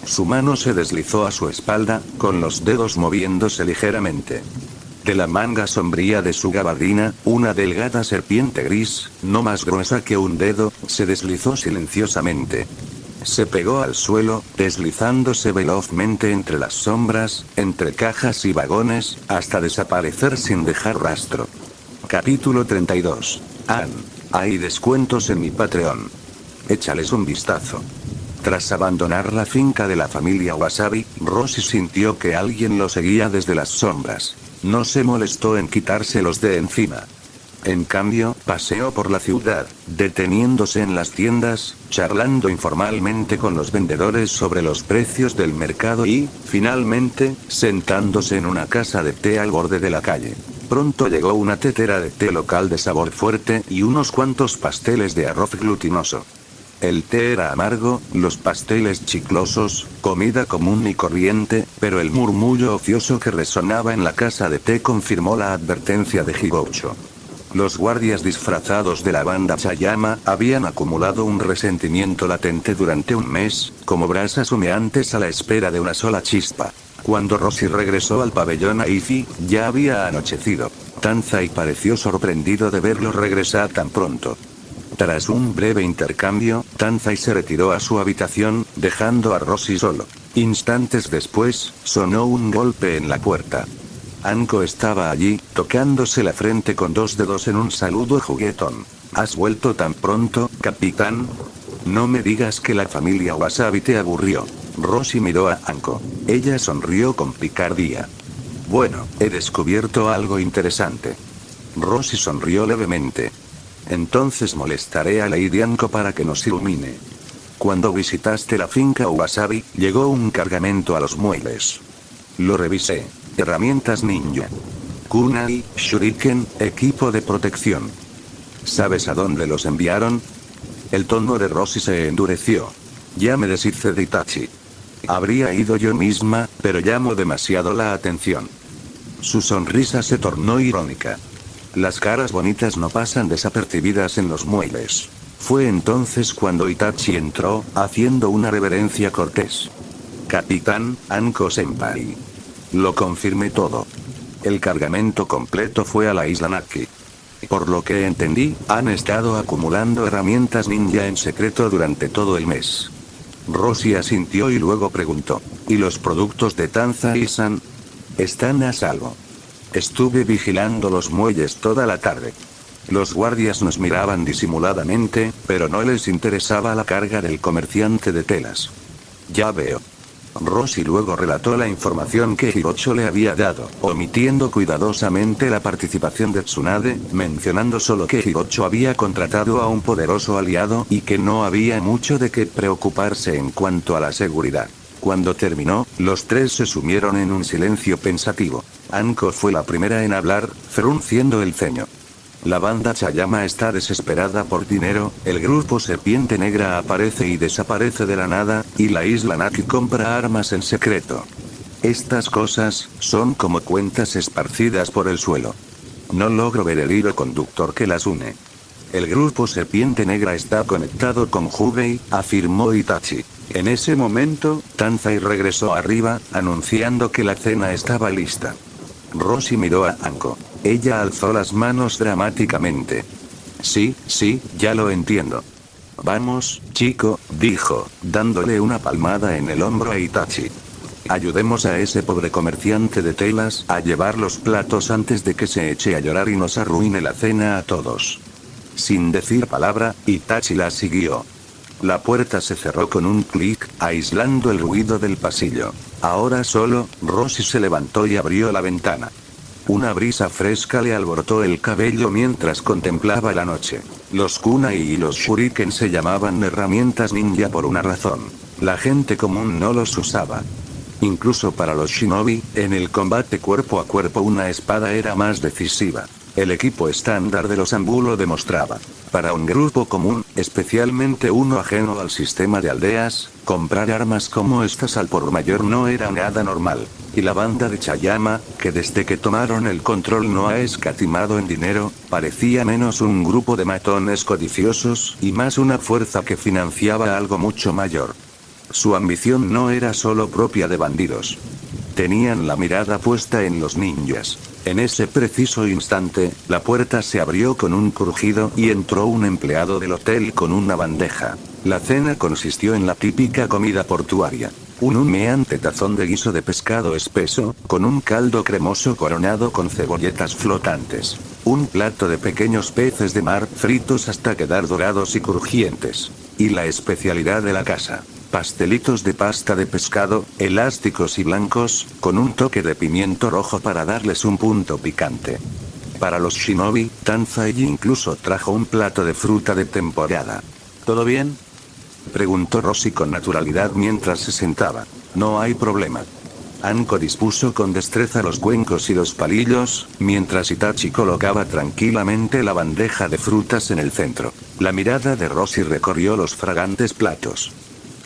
Su mano se deslizó a su espalda, con los dedos moviéndose ligeramente. De la manga sombría de su gabardina, una delgada serpiente gris, no más gruesa que un dedo, se deslizó silenciosamente. Se pegó al suelo, deslizándose velozmente entre las sombras, entre cajas y vagones, hasta desaparecer sin dejar rastro. Capítulo 32. Hay descuentos en mi Patreon. Échales un vistazo. Tras abandonar la finca de la familia Wasabi, Rossi sintió que alguien lo seguía desde las sombras. No se molestó en quitárselos de encima. En cambio, paseó por la ciudad, deteniéndose en las tiendas, charlando informalmente con los vendedores sobre los precios del mercado y, finalmente, sentándose en una casa de té al borde de la calle. pronto llegó una tetera de té local de sabor fuerte y unos cuantos pasteles de arroz glutinoso. El té era amargo, los pasteles chiclosos, comida común y corriente, pero el murmullo ocioso que resonaba en la casa de té confirmó la advertencia de Hibocho. Los guardias disfrazados de la banda Chayama habían acumulado un resentimiento latente durante un mes, como brasas humeantes a la espera de una sola chispa. Cuando Roshi regresó al pabellón Aifi, ya había anochecido. Tanzai pareció sorprendido de verlo regresar tan pronto. Tras un breve intercambio, Tanzai se retiró a su habitación, dejando a Roshi solo. Instantes después, sonó un golpe en la puerta. Anko estaba allí, tocándose la frente con dos dedos en un saludo juguetón. ¿Has vuelto tan pronto, capitán? No me digas que la familia Wasabi te aburrió. Roshi miró a Anko. Ella sonrió con picardía. Bueno, he descubierto algo interesante. Roshi sonrió levemente. Entonces molestaré a Lady Anko para que nos ilumine. Cuando visitaste la finca Wasabi, llegó un cargamento a los muebles. Lo revisé. Herramientas ninja. Kunai, shuriken, equipo de protección. ¿Sabes a dónde los enviaron? El tono de Roshi se endureció. Ya me deshice de Itachi. Habría ido yo misma, pero llamó demasiado la atención. Su sonrisa se tornó irónica. Las caras bonitas no pasan desapercibidas en los muebles. Fue entonces cuando Itachi entró, haciendo una reverencia cortés. Capitán, Anko-senpai. Lo confirmé todo. El cargamento completo fue a la isla Naki. Por lo que entendí, han estado acumulando herramientas ninja en secreto durante todo el mes. Roshi asintió y luego preguntó. ¿Y los productos de Tanzai-san? Están a salvo. Estuve vigilando los muelles toda la tarde. Los guardias nos miraban disimuladamente, pero no les interesaba la carga del comerciante de telas. Ya veo. Roshi luego relató la información que Hirocho le había dado, omitiendo cuidadosamente la participación de Tsunade, mencionando solo que Hirocho había contratado a un poderoso aliado y que no había mucho de qué preocuparse en cuanto a la seguridad. Cuando terminó, los tres se sumieron en un silencio pensativo. Anko fue la primera en hablar, frunciendo el ceño. La banda Chayama está desesperada por dinero, el grupo Serpiente Negra aparece y desaparece de la nada, y la isla Naki compra armas en secreto. Estas cosas, son como cuentas esparcidas por el suelo. No logro ver el hilo conductor que las une. El grupo Serpiente Negra está conectado con Jubei, afirmó Itachi. En ese momento, Tanzai regresó arriba, anunciando que la cena estaba lista. Roshi miró a Anko. Ella alzó las manos dramáticamente. Sí, ya lo entiendo. Vamos, chico, dijo, dándole una palmada en el hombro a Itachi. Ayudemos a ese pobre comerciante de telas a llevar los platos antes de que se eche a llorar y nos arruine la cena a todos. Sin decir palabra, Itachi la siguió. La puerta se cerró con un clic, aislando el ruido del pasillo. Ahora solo, Roshi se levantó y abrió la ventana. Una brisa fresca le alborotó el cabello mientras contemplaba la noche. Los kunai y los shuriken se llamaban herramientas ninja por una razón. La gente común no los usaba. Incluso para los shinobi, en el combate cuerpo a cuerpo una espada era más decisiva. El equipo estándar de los Anbu lo demostraba. Para un grupo común, especialmente uno ajeno al sistema de aldeas, comprar armas como estas al por mayor no era nada normal. Y la banda de Chayama, que desde que tomaron el control no ha escatimado en dinero, parecía menos un grupo de matones codiciosos y más una fuerza que financiaba algo mucho mayor. Su ambición no era solo propia de bandidos. Tenían la mirada puesta en los ninjas. En ese preciso instante, la puerta se abrió con un crujido y entró un empleado del hotel con una bandeja. La cena consistió en la típica comida portuaria. Un humeante tazón de guiso de pescado espeso, con un caldo cremoso coronado con cebolletas flotantes. Un plato de pequeños peces de mar fritos hasta quedar dorados y crujientes. Y la especialidad de la casa. Pastelitos de pasta de pescado, elásticos y blancos, con un toque de pimiento rojo para darles un punto picante. Para los shinobi, Tanzai incluso trajo un plato de fruta de temporada. ¿Todo bien?, preguntó Roshi con naturalidad mientras se sentaba. No hay problema. Anko dispuso con destreza los cuencos y los palillos, mientras Itachi colocaba tranquilamente la bandeja de frutas en el centro. La mirada de Roshi recorrió los fragantes platos.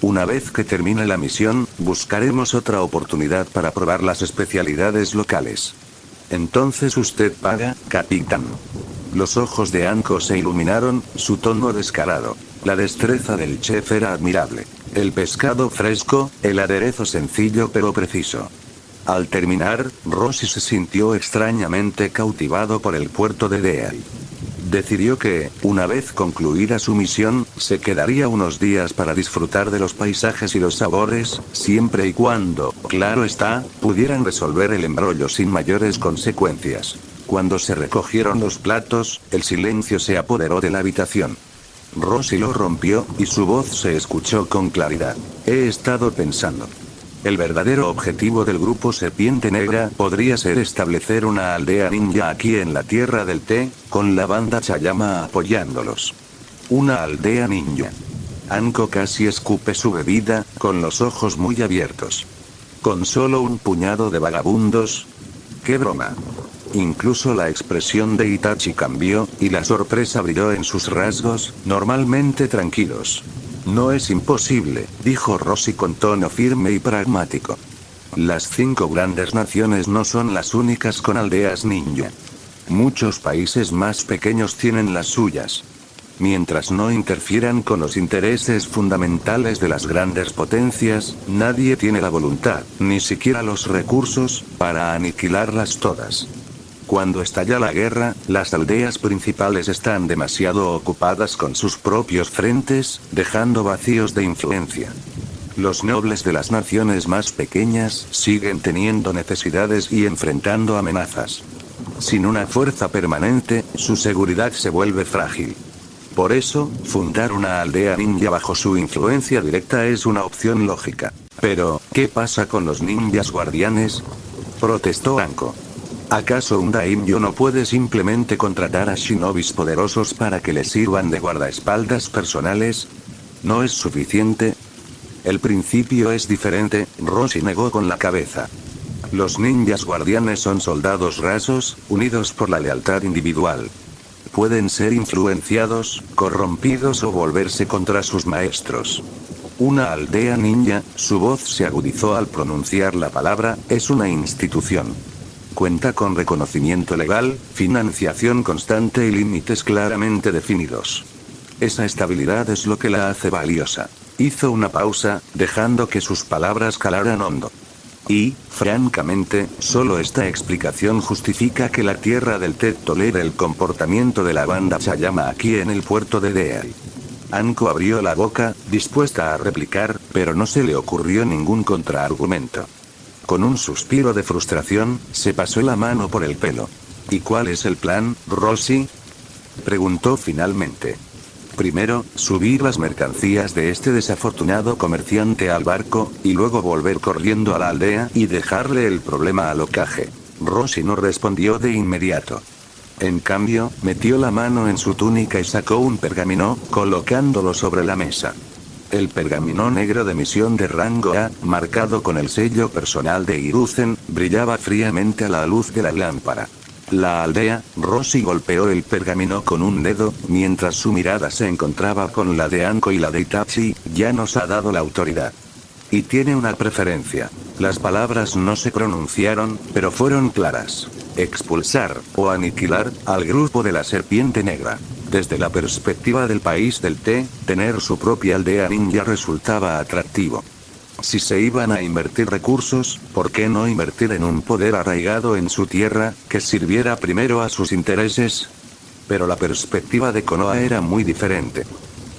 Una vez que termine la misión, buscaremos otra oportunidad para probar las especialidades locales. Entonces usted paga, capitán. Los ojos de Anko se iluminaron, su tono descarado. La destreza del chef era admirable. El pescado fresco, el aderezo sencillo pero preciso. Al terminar, Roshi se sintió extrañamente cautivado por el puerto de Deai. Decidió que, una vez concluida su misión, se quedaría unos días para disfrutar de los paisajes y los sabores, siempre y cuando, claro está, pudieran resolver el embrollo sin mayores consecuencias. Cuando se recogieron los platos, el silencio se apoderó de la habitación. Roshi lo rompió, y su voz se escuchó con claridad. He estado pensando. El verdadero objetivo del grupo Serpiente Negra podría ser establecer una aldea ninja aquí en la Tierra del Té, con la banda Chayama apoyándolos. Una aldea ninja. Anko casi escupe su bebida, con los ojos muy abiertos. ¿Con solo un puñado de vagabundos? ¡Qué broma! Incluso la expresión de Itachi cambió, y la sorpresa brilló en sus rasgos, normalmente tranquilos. No es imposible, dijo Roshi con tono firme y pragmático. Las 5 grandes naciones no son las únicas con aldeas ninja. Muchos países más pequeños tienen las suyas. Mientras no interfieran con los intereses fundamentales de las grandes potencias, nadie tiene la voluntad, ni siquiera los recursos, para aniquilarlas todas. Cuando estalla la guerra, las aldeas principales están demasiado ocupadas con sus propios frentes, dejando vacíos de influencia. Los nobles de las naciones más pequeñas siguen teniendo necesidades y enfrentando amenazas. Sin una fuerza permanente, su seguridad se vuelve frágil. Por eso, fundar una aldea ninja bajo su influencia directa es una opción lógica. Pero, ¿qué pasa con los ninjas guardianes?, protestó Anko. ¿Acaso un daimyo no puede simplemente contratar a shinobis poderosos para que le sirvan de guardaespaldas personales? ¿No es suficiente? El principio es diferente, Roshi negó con la cabeza. Los ninjas guardianes son soldados rasos, unidos por la lealtad individual. Pueden ser influenciados, corrompidos o volverse contra sus maestros. Una aldea ninja, su voz se agudizó al pronunciar la palabra, es una institución. Cuenta con reconocimiento legal, financiación constante y límites claramente definidos. Esa estabilidad es lo que la hace valiosa. Hizo una pausa, dejando que sus palabras calaran hondo. Y, francamente, solo esta explicación justifica que la Tierra del Té tolere el comportamiento de la banda Chayama aquí en el puerto de Deai. Anko abrió la boca, dispuesta a replicar, pero no se le ocurrió ningún contraargumento. Con un suspiro de frustración, se pasó la mano por el pelo. ¿Y cuál es el plan, Roshi?, preguntó finalmente. Primero, subir las mercancías de este desafortunado comerciante al barco, y luego volver corriendo a la aldea y dejarle el problema al Hokage. Roshi no respondió de inmediato. En cambio, metió la mano en su túnica y sacó un pergamino, colocándolo sobre la mesa. El pergamino negro de misión de rango A, marcado con el sello personal de Hiruzen, brillaba fríamente a la luz de la lámpara. La aldea, Roshi golpeó el pergamino con un dedo, mientras su mirada se encontraba con la de Anko y la de Itachi, ya nos ha dado la autoridad. Y tiene una preferencia. Las palabras no se pronunciaron, pero fueron claras. Expulsar, o aniquilar, al grupo de la Serpiente Negra. Desde la perspectiva del país del Té, tener su propia aldea ninja resultaba atractivo. Si se iban a invertir recursos, ¿por qué no invertir en un poder arraigado en su tierra, que sirviera primero a sus intereses? Pero la perspectiva de Konoha era muy diferente.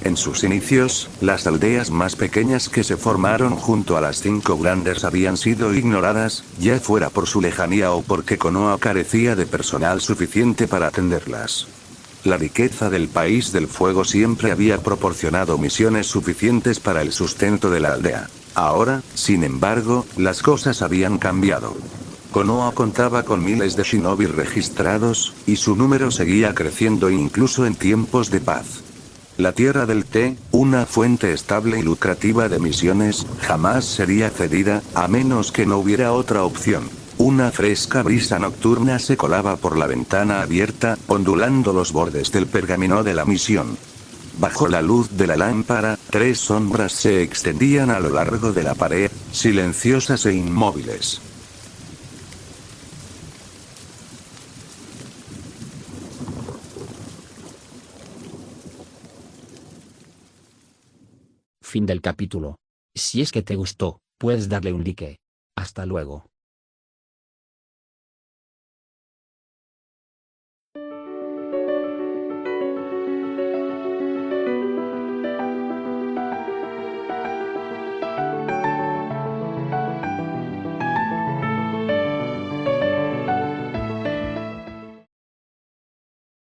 En sus inicios, las aldeas más pequeñas que se formaron junto a las 5 grandes habían sido ignoradas, ya fuera por su lejanía o porque Konoha carecía de personal suficiente para atenderlas. La riqueza del país del fuego siempre había proporcionado misiones suficientes para el sustento de la aldea. Ahora, sin embargo, las cosas habían cambiado. Konoha contaba con miles de shinobi registrados, y su número seguía creciendo incluso en tiempos de paz. La Tierra del Té, una fuente estable y lucrativa de misiones, jamás sería cedida, a menos que no hubiera otra opción. Una fresca brisa nocturna se colaba por la ventana abierta, ondulando los bordes del pergamino de la misión. Bajo la luz de la lámpara, 3 sombras se extendían a lo largo de la pared, silenciosas e inmóviles. Fin del capítulo. Si es que te gustó, puedes darle un like. Hasta luego.